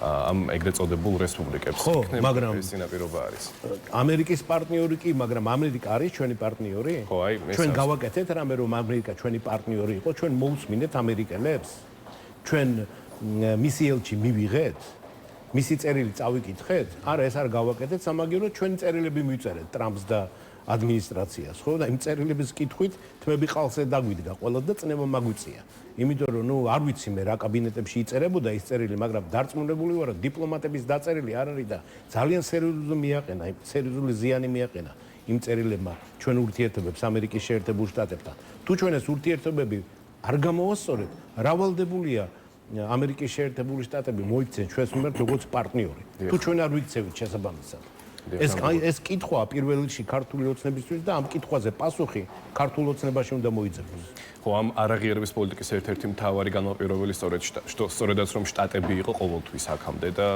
ამ ეგრეთ წოდებულ რესპუბლიკებს. ხო, მაგრამ ეს წინაპირობა არის. ამერიკის პარტნიორი კი, მაგრამ ამერიკა არის ჩვენი პარტნიორი? ხო, აი ჩვენ გავაკეთეთ რამე რომ ამერიკა ჩვენი პარტნიორი იყო, ჩვენ მოусმინეთ ამერიკელებს? ჩვენ მისი ელჩი მივიღეთ, მისი წერილი წავიკითხეთ? არა, ეს არ გავაკეთეთ, სამაგიეროდ ჩვენი წერილები მივწერეთ ტრამპს და ადმინისტრაციას, ხო? და იმ წერილების კითხვით თმები ყალზე დაგვიდგა ყველა და წნევა მაგვიწია. იმიტომ რომ არ ვიცი მე რა კაბინეტებში იწერებოდა ის წერილი, მაგრამ დარწმუნებული ვარ, რომ დიპლომატების დაწერილი არ არის და ძალიან სერიოზული ზიანი მიაყენა იმ წერილებმა ჩვენ ურთიერთობებს ამერიკის შეერთებულ შტატებთან. თუ ჩვენ ეს ურთიერთობები არ გამოვასწორეთ, რავალდებულია ამერიკის შეერთებული შტატები მოიქცენ ჩვენს მიმართ როგორც პარტნიორი. თუ ჩვენ არ ვიქცევით შესაბამისად. ეს კითხვაა პირველ რიგში ქართული ოცნებისთვის და ამ კითხვაზე პასუხი ქართულ ოცნებაში უნდა მოიძებნოს. ხო, ამ არაღიარების პოლიტიკის ერთ-ერთი მთავარი განმაპირობებელი სწორედაც რომ შტატები იყო ყოველთვის აქამდე და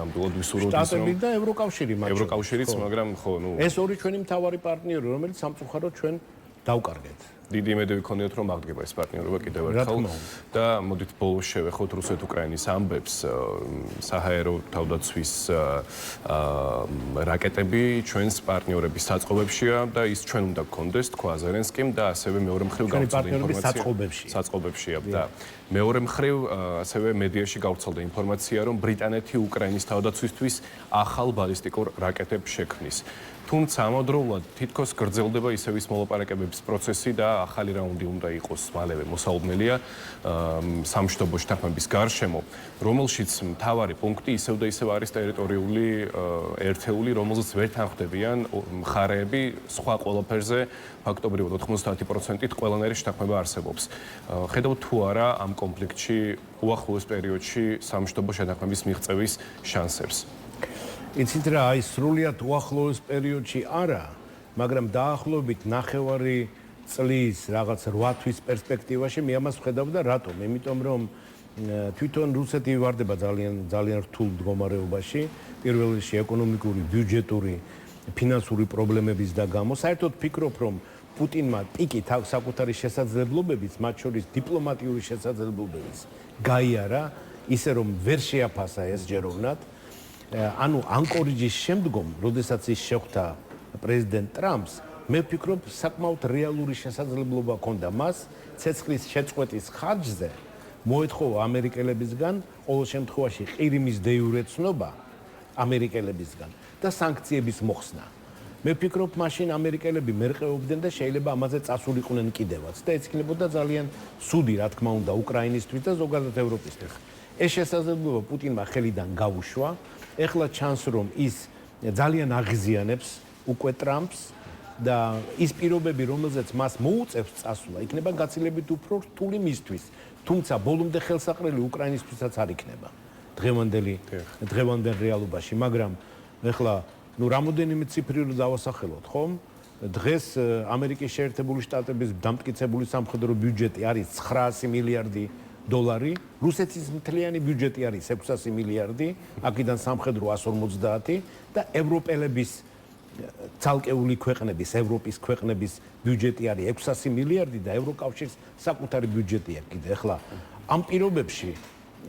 ნამდვილად ვისურვებთ რომ შტატები და ევროკავშირი მათ შორის. ევროკავშირიც, მაგრამ ხო, ეს ორი ჩვენი მთავარი პარტნიორი, რომელიც სამწუხაროდ ჩვენ დავკარგეთ. დიდი იმედი ვიქონიოთ რომ აღდგება ეს პარტნიორობა კიდევ ერთხელ და მოდით ბოლოს შევეხოთ რუსეთ-უკრაინის ამბებს საჰაერო თავდაცვის რაკეტები ჩვენს პარტნიორების საწყობებშია და ის ჩვენ უნდა გქონდეს თქვა ზელენსკიმ და ასევე მეორე მხრივ გავრცელდა ინფორმაცია საწყობებშია და მეორე მხრივ ასევე მედიაში გავრცელდა ინფორმაცია რომ ბრიტანეთი უკრაინის თავდაცვისთვის ახალ ბალისტიკურ რაკეტებს შექმნის. თუმცა ამავდროულად თითქოს გრძელდება ისევ ის მოლაპარაკებების პროცესი და ახალი რაუნდი უნდა იყოს მალევე მოსაუბნელია სამშვიდობო შეთანხმების გარშემო, რომელშიც მთავარი პუნქტი ისევ და ისევ არის ტერიტორიული ერთეული, რომელზეც ვერ თანხმდებიან მხარეები სხვა ყველაფერზე, ფაქტობრივად 90%-ით ყველანაირი შეთანხმება არსებობს. ხედავთ თუ არა ამ კონფლიქტში უახლოეს პერიოდში სამშვიდობო შეთანხმების მიღწევის შანსებს? იცით რა, აი სრულიად უახლოეს პერიოდში არა, მაგრამ დაახლოებით 9 წლის რაღაც 8 თვის პერსპექტივაში მე ამას ვხედავ და რატომ? იმიტომ რომ თვითონ რუსეთი ვარდება ძალიან რთულ მდგომარეობაში, პირველ რიგში ეკონომიკური, ბიუჯეტური ფინანსური პრობლემების და გამო საერთოდ ფიქრობ, რომ პუტინმა პიკით საკუთარი შესაძლებლობებით, მათ შორის დიპლომატიური შესაძლებლობებით გაიარა, ისე რომ ვერ შეაფასა ეს ჯეროვნად. ანუ ანკორიჯის შემდგომ, როდესაც ის შეხვდა პრეზიდენტ ტრამპს, მე ვფიქრობ, საკმაოდ რეალური შესაძლებლობა ჰქონდა მას ცეცხლის შეწყვეტის ხარჯზე მოეთხოვა ამერიკელებისგან, ყოველ შემთხვევაში ყირიმის დე-იურე ცნობა ამერიკელებისგან და სანქციების მოხსნა. მე ვფიქრობ, მაშინ ამერიკელები მერყეობდნენ და შეიძლება ამაზე წასულიყვნენ კიდევაც და ეს იქნებოდა ძალიან ცუდი, რა თქმა უნდა, უკრაინისთვის და ზოგადად ევროპისთვის. ეს შესაძლებლობა პუტინმა ხელიდან გაუშვა. ეხლა ჩანს, რომ ის ძალიან აღიზიანებს უკვე ტრამპს და ის პირობები, რომელზეც მას მოუწევს წასვლა, იქნება გაცილებით უფრო რთული მისთვის. თუმცა ბოლომდე ხელსაყრელი უკრაინისთვისაც არ იქნება დღევანდელ რეალობაში, მაგრამ ეხლა რამოდენიმე ციფრი რო დავასახელოთ, ხომ? დღეს ამერიკის შეერთებული შტატების დამტკიცებული სამხედრო ბიუჯეტი არის 900 მილიარდი დოლარი, რუსეთის მთლიანი ბიუჯეტი არის 600 მილიარდი, აქედან სამხედრო 150 და ევროპელების ცალკეული ქვეყნების, ევროპის ქვეყნების ბიუჯეტი არის 600 მილიარდი და ევროკავშირის საკუთარი ბიუჯეტი აქვს კიდე. ეხლა ამ პირობებში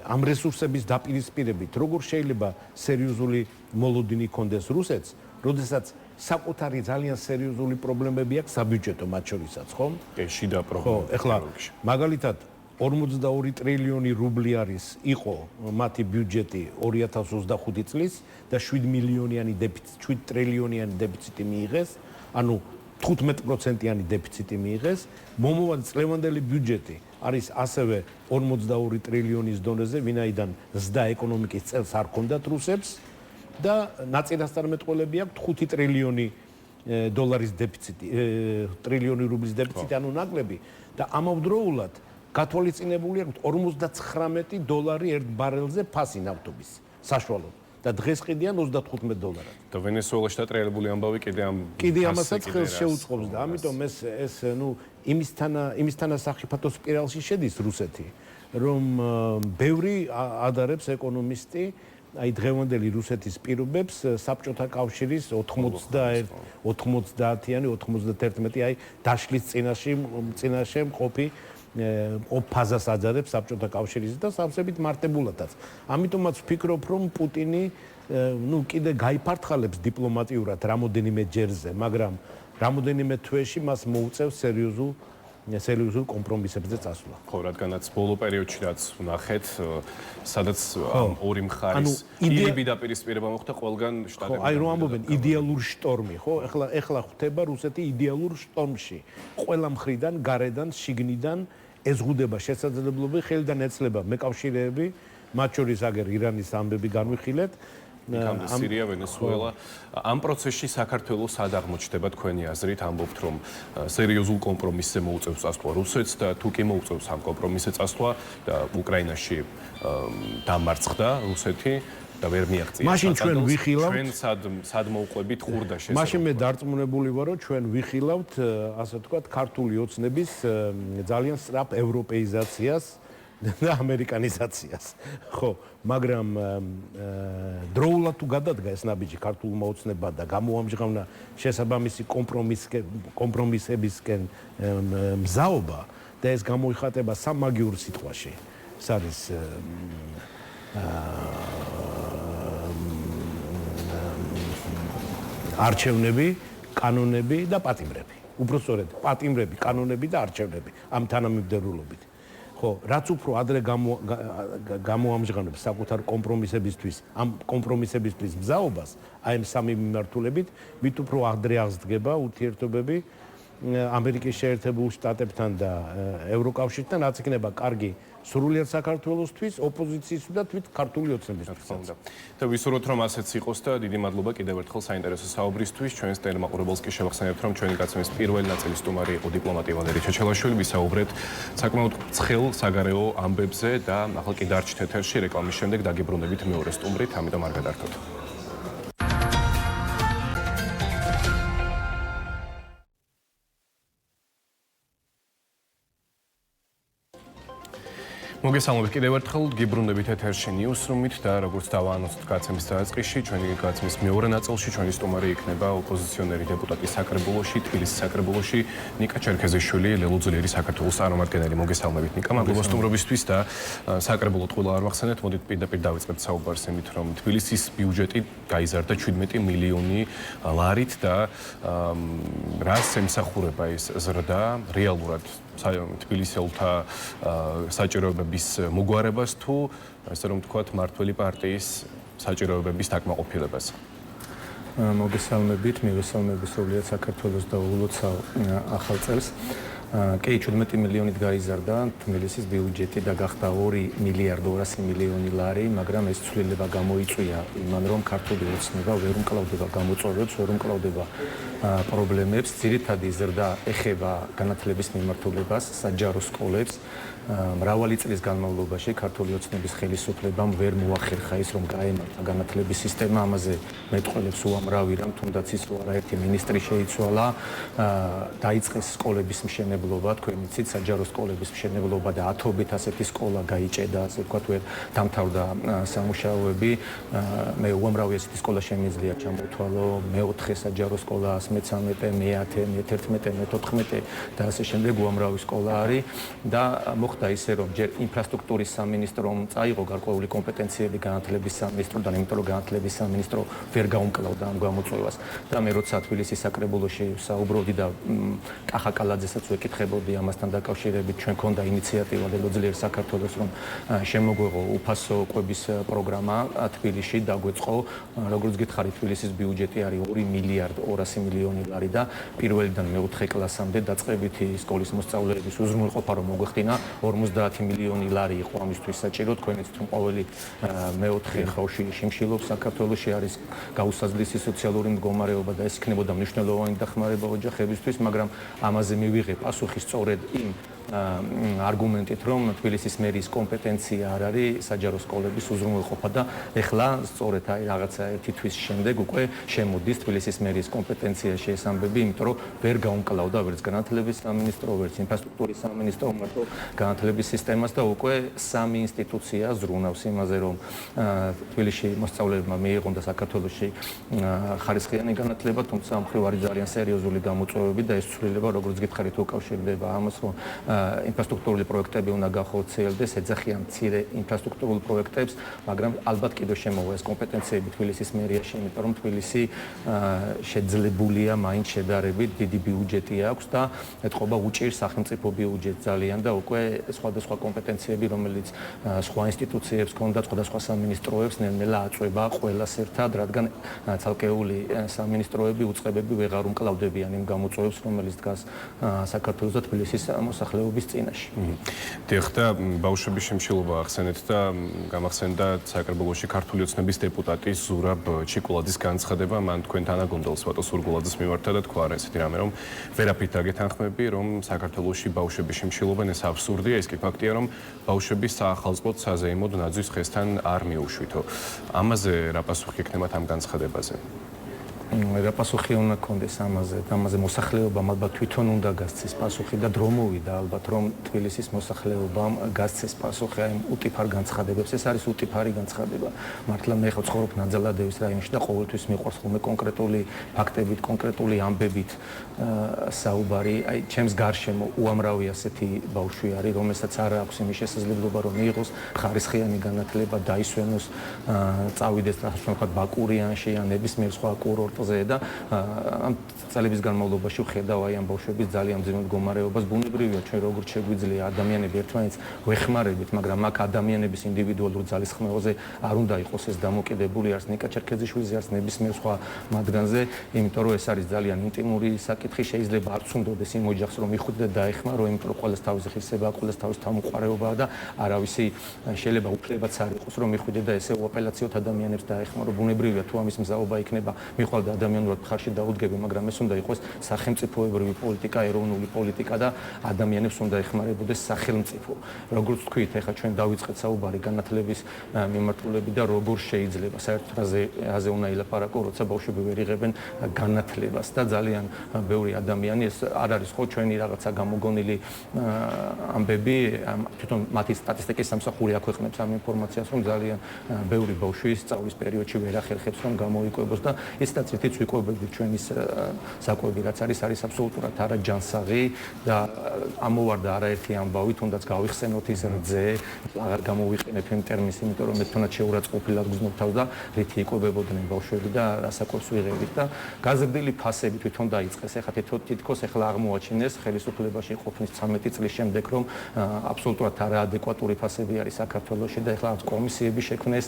ამ რესურსების დაპირისპირებით, როგორ შეიძლება სერიოზული მოლოდინი ჰქონდეს რუსეთს, როდესაც საკუთარი ძალიან სერიოზული პრობლემები აქვს საბიუჯეტო მათ შორისაც, ხომ? შიდა პრობლემა. ხო, ეხლა მაგალითად 42 ტრილიონი რუბლი იყო მათი ბიუჯეტი 2025 წლის და 7 ტრილიონიანი დეფიციტი მიიღეს, ანუ 15%-იანი დეფიციტი მიიღეს. მომავალი წლევანდელი ბიუჯეტი არის ასევე 42 ტრილიონის დონეზე, ვინაიდან ზრდა ეკონომიკის წელს არ ჰქონდათ რუსებს და ნაწილასწარმეტყველები აქვს 5 ტრილიონი დოლარის დეფიციტი, ტრილიონი რუბლის დეფიციტი, ანუ ნაკლები და ამავდროულად გათვალისწინებული აქვს 59 დოლარი ერთ ბარელზე ფასი ნავთობის საშუალოდ და დღეს ყიდიან $35. და ვენესუელაში დატრიალებული ამბავი კიდე ამასაც ხელს შეუწყობს და ამიტომ ეს იმისთანა საფრთხო სპირალში შედის რუსეთი, რომ ბევრი ადარებს ეკონომისტი აი დღევანდელი რუსეთის პირობებს საბჭოთა კავშირის 90-იანი 91 აი დაშლის წინაშე მყოფი ფაზას აძარებს საბჭოთა კავშირის და სამსებით მარტებულადაც. ამიტომაც ვფიქრობ, რომ პუტინი კიდე გაიფართხალებს დიპლომატიურად რამოდენიმე ჯერზე, მაგრამ რამოდენიმე თვეში მას მოუწევს სერიოზულ კომპრომისებზე წასვლა. ხო, რადგანაც ბოლო პერიოდში რაც ვნახეთ, სადაც ორი მხარის ირიბი დაპირისპირება მოხდა ყველგან შტატებში. აი რომ ამბობენ იდეალური შტორმი, ხო? ეხლა ხდება რუსეთი იდეალურ შტორმში. ყველა მხრიდან, გარედან, შიგნიდან ეზღუდება შესაძლებლობები, ხელიდან ეცლება მეკავშირეები, მათ შორის აგერ ირანის ამბები განვიხილეთ. სირია, ვენესუელა. ამ პროცესში საქართველოს სად აღმოჩნდება თქვენი აზრით? ამბობთ, რომ სერიოზულ კომპრომისზე მოუწევს წასვლა რუსეთს და თუ კი მოუწევს ამ კომპრომისზე წასვლა და უკრაინაში დამარცხდა რუსეთი და ვერ მიაღწია. მაშინ ჩვენ ვიხილავთ, ჩვენ სად მოუყვებით ხურდა შესაძლებლობა. მაშინ მე დარწმუნებული ვარ, რომ ჩვენ ვიხილავთ, ასე ვთქვათ, ქართული ოცნების ძალიან სწრაფ ევროპეიზაციას და ამერიკანიზაციას. ხო, მაგრამ დროულად თუ გადადგა ეს ნაბიჯი ქართულმა ოცნებამ და გამოამჟღავნა შესაბამისი კომპრომისებისკენ მზაობა და ეს გამოიხატება სამ მაგიურ სიტყვაში. ეს არის არჩევნები, კანონები და პატიმრები. უბრალოდ პატიმრები, კანონები და არჩევნები ამ თანამიმდევრულობით. ხო, რაც უფრო ადრე გამოამჟღავნებს საკუთარ კომპრომისებისთვის, ამ კომპრომისებისთვის მზაობას, აი ამ სამი მიმართულებით, მით უფრო ადრე აღსდგება ურთიერთობები ამერიკის შეერთებულ შტატებთან და ევროკავშირთან, რაც იქნება კარგი სრულიად საქართველოსთვის, ოპოზიციისთვის და თვით ქართული ოცნებისთვის. და ვისურვოთ, რომ ასეც იყოს და დიდი მადლობა კიდევ ერთხელ საინტერესო საუბრისთვის. ჩვენს ტელემაყურებელს კი შევახსენებთ, რომ ჩვენი გაცემის პირველი ნაწილის სტუმარი იყო დიპლომატი ვალერი ჩეჩელაშვილი. ვისაუბრეთ საკმაოდ ცხელ საგარეო ამბებზე და ახლა კი დარჩით ეთერში რეკლამის შემდეგ დაგიბრუნებით მეორე სტუმრით, ამიტომ არ გადართოთ. მოგესალმებით კიდევ ერთხელ გიბრუნდებით ეთერში ნიუსრუმით და როგორც დავაანონსეთ გაცემის დაწყისში, ჩვენი გაცემის მეორე ნაწილში ჩვენი სტუმარი იქნება ოპოზიციონერი დეპუტატი საკრებულოში, თბილისის საკრებულოში ნიკა ჩერქეზიშვილი, ლელუძლიერი საქართველოს წარმომადგენელი. მოგესალმებით ნიკა, მადლობა სტუმრობისთვის და საკრებულო ტყუილა არ ვახსენეთ, მოდით პირდაპირ დავიწყებთ საუბარს იმით, რომ თბილისის ბიუჯეტი გაიზარდა 17 მილიონი ლარით და რას ემსახურება ეს ზრდა რეალურად თბილისელთა საჭიროებების მოგვარებას თუ ასე რომ ვთქვათ მართველი პარტიის საჭიროებების დაკმაყოფილებას. მოგესალმებით, მივესალმებით სრულიად საქართველოს და ულოცავ ახალ წელს. კი 17 მილიონით გაიზარდა თბილისის ბიუჯეტი და გახდა 2 მილიარდ 200 მილიონი ლარი, მაგრამ ეს ცვლილება გამოიწვია იმან, რომ ქართული ოცნება ვერ უმკლავდება გამოწვევებს, ვერ უმკლავდება პრობლემებს. ძირითადი ზრდა ეხება განათლების მიმართულებას, საჯარო სკოლებს. მრავალი წლის განმავლობაში ქართული ოცნების ხელისუფლებამ ვერ მოახერხა ის, რომ გაემართა განათლების სისტემა. ამაზე მეტყველებს უამრავი რამ, თუნდაც ის, რომ არაერთი მინისტრი შეიცვალა, დაიწყეს სკოლების მშენებლობა, თქვენ იცით, საჯარო სკოლების მშენებლობა და ათობით ასეთი სკოლა გაიჭედა, ასე ვთქვათ, ვერ დამთავრდა სამუშაოები. მე უამრავი ასეთი სკოლა შემიძლია ჩამოთვალო, მე-4 საჯარო სკოლა, მე-13, მე-10, მე-11, მე-14 და ასე შემდეგ უამრავი სკოლა არის და მოხდა ისე, რომ ჯერ ინფრასტრუქტურის სამინისტრომ წაიღო გარკვეული კომპეტენციები განათლების სამინისტროდან, იმიტომ რომ განათლების სამინისტრო ვერ გაუმკლავდა ამ გამოწვევას. და მე როცა თბილისის საკრებულოში საუბრობდი და კახა კალაძესაც ვეკითხებოდი ამასთან დაკავშირებით, ჩვენ ქონდა ინიციატივა ლელუძლიერ საქართველოს, რომ შემოგვეღო უფასო კვების პროგრამა თბილისში დაგვეწყო, როგორც გითხარით, თბილისის ბიუჯეტი არის 2 მილიარდ 200 მილიონი ლარი და პირველიდან მე-4 კლასამდე დაწყებითი სკოლის მოსწავლეების უზრუნველყოფა რომ მოგვეხდინა 50 მილიონი ლარი იყო ამისთვის საჭირო. თქვენ იცით, რომ ყოველი მე-4 ხავში შიმშილობს საქართველოში, არის გაუსაზრდისი სოციალური მდგომარეობა და ეს იქნებოდა მნიშვნელოვანი დახმარება ოჯახებისთვის, მაგრამ ამაზე მივიღე პასუხი სწორედ იმ არგუმენტით, რომ თბილისის მერის კომპეტენცია არ არის საჯარო სკოლების უზრუნველყოფა და ეხლა სწორედ აი რაღაცა ერთი თვის შემდეგ უკვე შემოდის თბილისის მერის კომპეტენციაში ეს ამბები, იმიტომ რომ ვერ გაუმკლავდა ვერც განათლების სამინისტრო, ვერც ინფრასტრუქტურის სამინისტრო, მარტო განათლების სისტემას და უკვე სამი ინსტიტუცია ზრუნავს იმაზე, რომ თბილისში მოსწავლეებმა მიიღონ და საქართველოში ხარისხიანი განათლება, თუმცა მხრივ არის ძალიან სერიოზული გამოწვევები და ეს ცვლილება, როგორც გითხარით, უკავშირდება ამას, რომ ინფრასტრუქტურული პროექტები უნდა გახორციელდეს, ეძახიან მცირე ინფრასტრუქტურულ პროექტებს, მაგრამ ალბათ კიდევ შემოვა ეს კომპეტენციები თბილისის მერიაში, იმიტომ რომ თბილისი შეძლებულია მაინც შედარებით დიდი ბიუჯეტი აქვს და ეთყობა უჭირს სახელმწიფო ბიუჯეტს ძალიან და უკვე სხვადასხვა კომპეტენციები, რომელიც სხვა ინსტიტუციებს ჰქონდა, სხვადასხვა სამინისტროებს ნელ-ნელა აწვება ყველას ერთად, რადგან ცალკეული სამინისტროები უწყებები ვეღარ უმკლავდებიან იმ გამოწვევებს, რომელიც დგას საქართველოს და თბილისის მოსახლეობის წინაშე. დიახ, და ბავშვების შემშილობა ახსენეთ და გამახსენდა საკრებულოში ქართული ოცნების დეპუტატი ზურაბ ჩიკულაძის განცხადება, მან თქვენთან აგონდელს ვატო სურგულაძის მიმართა და თქვა ესეთი რამე, რომ ვერაფრით დაგეთანხმები, რომ საქართველოში ბავშვების შემშილობა ეს აბსურდია, ეს კი ფაქტია, რომ ბავშვები საახალწლოდ საზეიმოდ ნაძვის ხესთან არ მიუშვითო. ამაზე რა პასუხი ექნებათ ამ განცხადებაზე? რა პასუხი უნდა გქონდეს ამაზე მოსახლეობამ ალბათ თვითონ უნდა გასცეს პასუხი და დრო მოვიდა ალბათ რომ თბილისის მოსახლეობამ გასცეს პასუხი აი უტიფარ განცხადებებს. ეს არის უტიფარი განცხადება. მართლა მე ხო ცხოვრობ ნაძალადევის რაიონში და ყოველთვის მიყვარს ხოლმე კონკრეტული ფაქტებით, კონკრეტული ამბებით საუბარი. აი ჩემს გარშემო უამრავი ასეთი ბავშვი არის, რომელსაც არ აქვს იმის შესაძლებლობა რომ მიიღოს ხარისხიანი განათლება, დაისვენოს, წავიდეს ასე ვთქვათ ბაკურიანში ან ნებისმიერ სხვა კურორტ და ამ წლების განმავლობაში ვხედავ აი ამ ბავშვების ძალიან მძიმე მდგომარეობას. ბუნებრივია, ჩვენ როგორც შეგვიძლია ადამიანები ერთმანეთს ვეხმარებით, მაგრამ აქ ადამიანების ინდივიდუალურ ძალისხმევაზე არ უნდა იყოს ეს დამოკიდებული, არც ნიკა ჩერქეზიშვილზე, არც ნებისმიერ სხვა მათგანზე, იმიტომ რომ ეს არის ძალიან ინტიმური საკითხი, შეიძლება არც უნდოდეს იმ ოჯახს რომ მიხვდეთ და ეხმარო, იმიტომ რომ ყოველს თავისი ღირსებაა, ყოველს თავის თავმოყარეობაა და არავისი შეიძლება უფლებაც არ იყოს რომ მიხვდეთ და ესე უაპელაციოდ ადამიანებს დაეხმარო. ბუნებრივია, თუ ამის მზაობა იქნება, მიხვალ და ადამიანურად მხარში დაუდგები, მაგრამ ეს უნდა იყოს სახელმწიფოებრივი პოლიტიკა, ეროვნული პოლიტიკა და ადამიანებს უნდა ეხმარებოდეს სახელმწიფო. როგორც თქვით, ეხლა ჩვენ დავიწყეთ საუბარი განათლების მიმართულებით და როგორ შეიძლება საერთოდ აზე უნდა ილაპარაკო, როცა ბავშვები ვერ იღებენ განათლებას და ძალიან ბევრი ადამიანი ეს არ არის ხო ჩვენი რაღაცა გამოგონილი ამბები, თვითონ მათი სტატისტიკის სამსახური აქვეყნებს ამ ინფორმაციას, რომ ძალიან ბევრი ბავშვი სწავლის პერიოდში ვერ ახერხებს რომ გამოიკვებოს და ეს სტატისტიკით ვიკვებებით ჩვენ ის საკვები რაც არის აბსოლუტურად არაჯანსაღი და ამოვარდა არაერთი ამბავი, თუნდაც გავიხსენოთ ის რძე, აღარ გამოვიყენებ იმ ტერმინს, იმიტომ რომ მე თუნდაც შეურაცხყოფილად გრძნობ თავს და რითი იკვებებოდნენ ბავშვები და რასაკვებს ვიღებთ და გაზრდილი ფასები თვითონ დაიწყეს. ეხლა თითქოს ეხლა აღმოაჩინეს ხელისუფლებაში ყოფნის 13 წლის შემდეგ რომ აბსოლუტურად არაადეკვატური ფასები არის საქართველოში და ეხლა კომისიები შექმნეს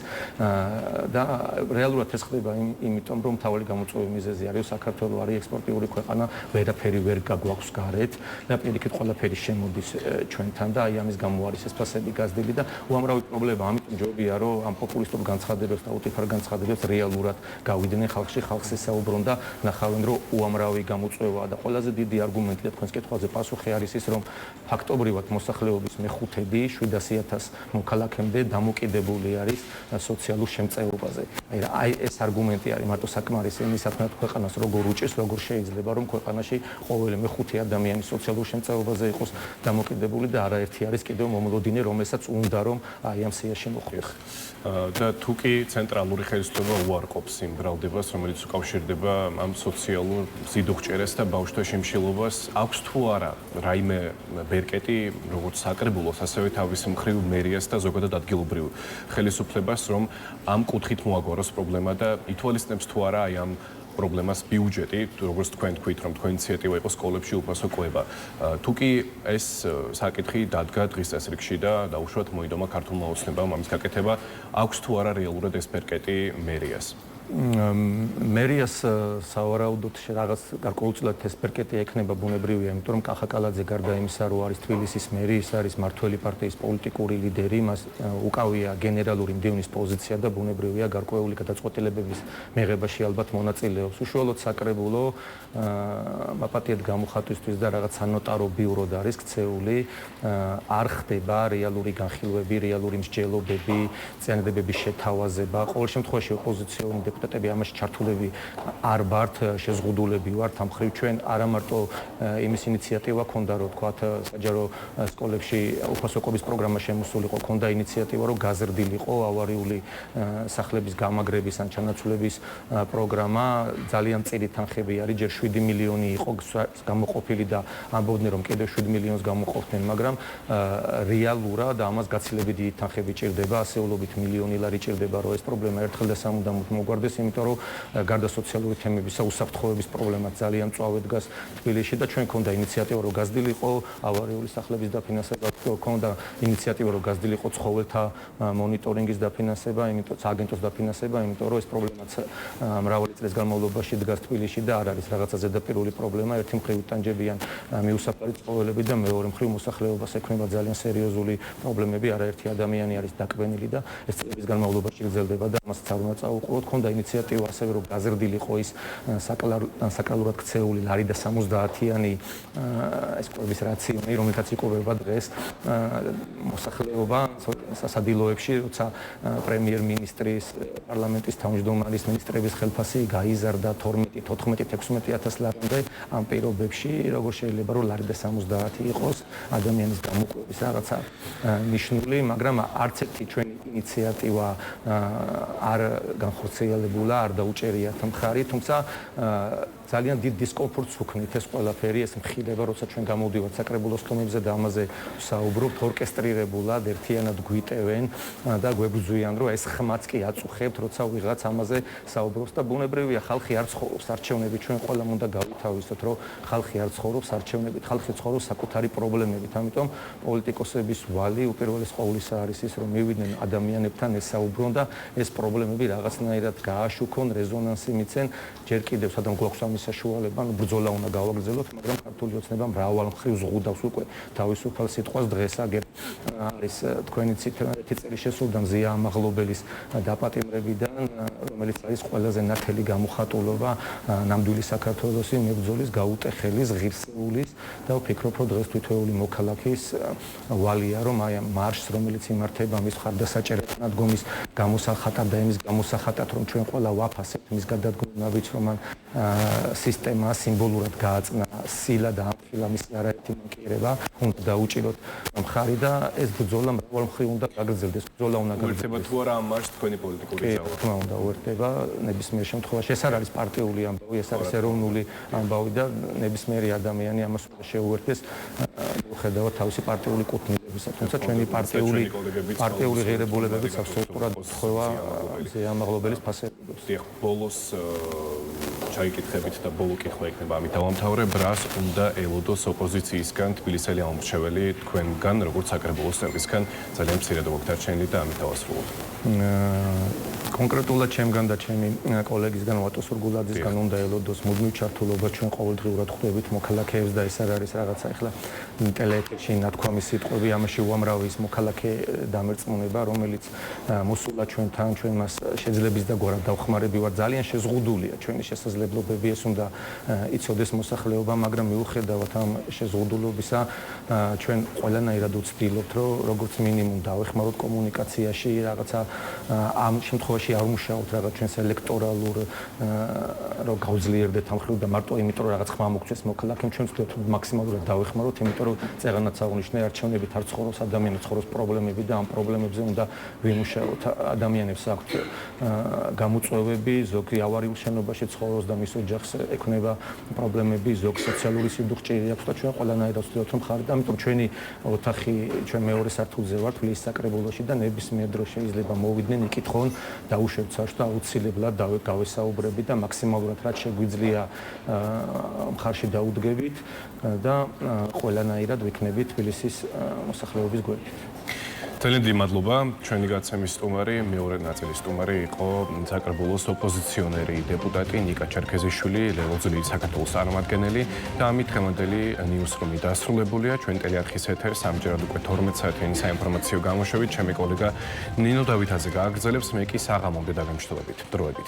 და რეალურად ეს ხდება იმიტომ რომ თავი გამოწვევი მიზეზი არის საქართველოს არის ექსპორტიული ქვეყანა, ვერაფერი ვერ გაგვაქვს გარეთ და პირიქით ყველაფერი შემოდის ჩვენთან და აი ამის გამო არის ეს ფასები გაზრდილი და უამრავი პრობლემა, ამიტომ ჯობია რომ ამ პოპულისტურ განცხადებებს და უტიფარ განცხადებებს რეალურად გავიდნენ ხალხში, ხალხს ესაუბრონ და ნახავენ რომ უამრავი გამოწვევაა და ყველაზე დიდი არგუმენტი თქვენს კითხვაზე პასუხი არის ის რომ ფაქტობრივად მოსახლეობის მეხუთედი 700,000 მოქალაქემდე დამოკიდებული არის სოციალურ შემწეობაზე. აი ეს არგუმენტი არის მარტო საკმარისი იმისათვის რომ ქვეყანას როგორ უჭირს, როგორ შეიძლება რომ ქვეყანაში ყოველი მეხუთე ადამიანი სოციალურ შემწეობაზე იყოს დამოკიდებული და არაერთი არის კიდევ მომლოდინე, რომელსაც უნდა რომ აი ამ სიაში მოხვდეს. და თუ კი ცენტრალური ხელისუფლება უარყოფს იმ ბრალდებას, რომელიც უკავშირდება ამ სოციალურ სიდუხჭერას და ბავშვთა შიმშილობას, აქვს თუ არა რაიმე ბერკეტი, როგორც საკრებულოს, ასევე თავის მხრივ მერიას და ზოგადად ადგილობრივ ხელისუფლებას, რომ ამ კუთხით მოაგვაროს პრობლემა და ითვალისწინებს თუ არა აი ამ პრობლემას ბიუჯეტი, როგორც თქვენ თქვით, რომ თქვენი ინიციატივა იყო სკოლებში უფასო კვება. თუ კი ეს საკითხი დადგა დღის წესრიგში და დაუშვათ მოიდომა ქართულმა ოცნებამ ამის გაკეთება, აქვს თუ არა რეალურად ეს ბერკეტი მერიას? მერიას სავარაუდოდ რაღაც გარკვეულწილად ეს ბერკეტი ექნება ბუნებრივია, იმიტომ რომ კახა კალაძე გარდა იმისა, რომ არის თბილისის მერი, ის არის მართველი პარტიის პოლიტიკური ლიდერი, მას უკავია გენერალური მდივნის პოზიცია და ბუნებრივია გარკვეული გადაწყვეტილებების მიღებაში ალბათ მონაწილეობს. უშუალოდ საკრებულო მაპატიეთ გამოხატვისთვის და რაღაც სანოტარო ბიუროდ არის ქცეული, არ ხდება რეალური განხილვები, რეალური მსჯელობები, წინადადებების შეთავაზება. ყოველ შემთხვევაში ოპოზიციური დეპუტატები ამაში ჩართულები არ ვართ, შეზღუდულები ვართ ამ მხრივ ჩვენ არა მარტო იმის ინიციატივა ქონდა რომ თქვათ საჯარო სკოლებში უფასო კვების პროგრამა შემოსულიყო, ქონდა ინიციატივა რომ გაზრდილიყო ავარიული სახლების გამაგრების ან ჩანაცვლების პროგრამა, ძალიან წირი თანხები არის, ჯერ 7 მილიონი იყო გამოყოფილი და ამბობდნენ რომ კიდევ 7 მილიონს გამოყოფდნენ, მაგრამ რეალურად ამას გაცილებით დიდი თანხები ჭირდება, ასეულობით მილიონი ლარი ჭირდება რომ ეს პრობლემა ერთხელ და სამუდამოდ მოგვარდეს, იმიტომ რომ გარდა სოციალური თემებისა უსაფრთხოების პრობლემაც ძალიან მწვავე დგას თბილისში და ჩვენ ქონდა ინიციატივა რომ გაზრდილიყო ავარიული სახლების დაფინანსება, ქონდა ინიციატივა რომ გაზრდილიყო ცხოველთა მონიტორინგის დაფინანსება, იმიტომ სააგენტოს დაფინანსება, იმიტომ რომ ეს პრობლემაც მრავალი წლის განმავლობაში დგას თბილისში და არ არის რაღაცა ზედაპირული პრობლემა, ერთი მხრივ იტანჯებიან მიუსაფარი ცხოველები და მეორე მხრივ მოსახლეობას ექმნება ძალიან სერიოზული პრობლემები, არაერთი ადამიანი არის დაკვენილი და ეს წლების განმავლობაში გრძელდება და ამასაც არ უნდა წაუყუროთ. ქონდა ინიციატივა ასევე რომ გაზრდილიყო ის საკრალურად ქცეული ლარი და 70-იანი ეს კვების რაციონი, რომელთაც იკვებება დღეს მოსახლეობა სასადილოებში, როცა პრემიერ-მინისტრის, პარლამენტის თავმჯდომარის, მინისტრების ხელფასი გაიზარდა 12, 14, 16,000 ლარამდე ამ პირობებში, როგორ შეიძლება რომ ლარი და 70 იყოს ადამიანის გამოკვების რაღაცა ნიშნული, მაგრამ არც ერთი ჩვენი ინიციატივა არ განხორციელებულა, არ დაუჭერიათ მხარი, თუმცა ძალიან დიდ დისკომფორტს უქმნით ეს ყველაფერი, ეს მხილება, როცა ჩვენ გამოვდივართ საკრებულოს თემებზე და ამაზე საუბრობთ, ორკესტრირებულად ერთიანად გვიტევენ და გვებრძვიან, რომ ეს ხმაც კი აწუხებთ, როცა ვიღაც ამაზე საუბრობს და ბუნებრივია, ხალხი არ ცხოვრობს არჩევნებით, ჩვენ ყველამ უნდა გავითავისოთ, რომ ხალხი არ ცხოვრობს არჩევნებით, ხალხი ცხოვრობს საკუთარი პრობლემებით, ამიტომ პოლიტიკოსების ვალი უპირველეს ყოვლისა არის ის, რომ მივიდნენ ადამიანებთან ესაუბრონ და ეს პრობლემები რაღაცნაირად გააშუქონ, რეზონანსი მიცენ, ჯერ კიდევ სადამ გვაქვს ამ ამის საშუალება, ბრძოლა უნდა გავაგრძელოთ, მაგრამ ქართული ოცნება მრავალ მხრივ ზღუდავს უკვე თავისუფალ სიტყვას დღეს აგერ არის თქვენი ციტირეთი წელი შესულდა მზია ამაღლობელის დაპატიმრებიდან, რომელიც არის ყველაზე ნათელი გამოხატულობა ნამდვილი საქართველოსი მებრძოლის გაუტეხელის ღირსეულის და ვფიქრობ, რომ დღეს თითოეული მოქალაქის ვალია, რომ აი ამ მარშს, რომელიც იმართება მის მხარდასაჭერად ნადგომის გამოსახატად და იმის გამოსახატად, რომ ჩვენ ყველა ვაფასებთ მის გადადგომნავით, რომ ამ სისტემა სიმბოლურად გააწნა სილა და ამხილა მისი არაერთი მანკიერება, უნდა დაუჭიროთ მხარი და ეს ბრძოლა მრავალ მხრივ უნდა გაგრძელდეს. ბრძოლა უნდა გაგრძელდეს. უერთდება თუ არა ამ მარშს თქვენი პოლიტიკური ძალა? თქმა უნდა, უერთდება ნებისმიერ შემთხვევაში. ეს არ არის პარტიული ამბავი, ეს არის ეროვნული ამბავი და ნებისმიერი ადამიანი ამას უნდა შეუერთდეს მიუხედავად თავისი პარტიული კუთვნილებისა. თუმცა ჩვენი პარტიული ღირებულებებიც აბსოლუტურად ხვევა ამაღლობელის ფასებებს. დიახ, ბოლოს ჩაიკითხებით და ბოლო კითხვა იქნება ამით დავამთავრებ, რას უნდა ელოდოს ოპოზიციისგან თბილისელი ამორჩეველი თქვენგან, როგორც საკრებულოს წევრისგან, ძალიან მცირედ მოგდარჩენილი და ამით დავასრულოთ. კონკრეტულად ჩემგან და ჩემი კოლეგისგან ვატო სურგულაძისგან უნდა ელოდოს მუდმივ ჩართულობას, ჩვენ ყოველდღიურად ხვდებით მოქალაქეებს და ეს არ არის რაღაცა ახლა ტელეეთერში ნათქვამი სიტყვები, ამაში უამრავი ის მოქალაქე დამერწმუნება, რომელიც მოსულა ჩვენთან, ჩვენ მას შეძლების და გვარად დავხმარები ვარ, ძალიან შეზღუდულია ჩვენი შესაძლებლობები, ეს უნდა იცოდეს მოსახლეობა, მაგრამ მიუხედავად ამ შეზღუდულობისა, ჩვენ ყველანაირად ვცდილობთ, რომ როგორც მინიმუმ დავეხმაროთ კომუნიკაციაში, რაღაცა ამ შემთხვევაში არ ვმუშაობთ რაღაც ჩვენს ელექტორალურ რომ გავძლიერდეთ ამ ხრივ და მარტო იმიტომ რომ რაღაც ხმა მოგწეს მოქალაქემ, ჩვენ ვცდილობთ მაქსიმალურად დავეხმაროთ, იმიტომ რომ წერანაც აღნიშნე არჩევნებით არ ცხოვრობს ადამიანი, ცხოვრობს პრობლემები და ამ პრობლემებზე უნდა ვიმუშაოთ. ადამიანებს აქვთ გამოწვევები, ზოგი ავარიულ შენობაში ცხოვრობს და მის ოჯახს ექნება პრობლემები, ზოგი სოციალური სიდუხჭე აქვს და ჩვენ ყველანაირად ვცდილობთ რომ ხარით, ამიტომ ჩვენი ოთახი, ჩვენ მეორე სართულზე ვართ თბილისის საკრებულოში და ნებისმიერ დროს შეიძლება მოვიდნენ, იკითხონ, დაუშვებთ საშუალებას და აუცილებლად გავესაუბრებით და მაქსიმალურად რაც შეგვიძლია მხარში დაუდგებით და ყველანაირად ვიქნებით თბილისის მოსახლეობის გვერდით. ძალიან დიდი მადლობა. ჩვენი გაცემის სტუმარი, მეორე ნაწილის სტუმარი იყო საკრებულოს ოპოზიციონერი დეპუტატი ნიკა ჩერქეზიშვილი, ლელოძილი საქართველოს წარმომადგენელი და ამით დღევანდელი ნიუსრუმი დასრულებულია. ჩვენ ტელეარხის ეთერს ამჯერად უკვე 12 საათიანი საინფორმაციო გამოშვებით ჩემი კოლეგა ნინო დავითაძე გააგრძელებს, მე კი საღამომდე დაგემშვიდობებით. დროებით.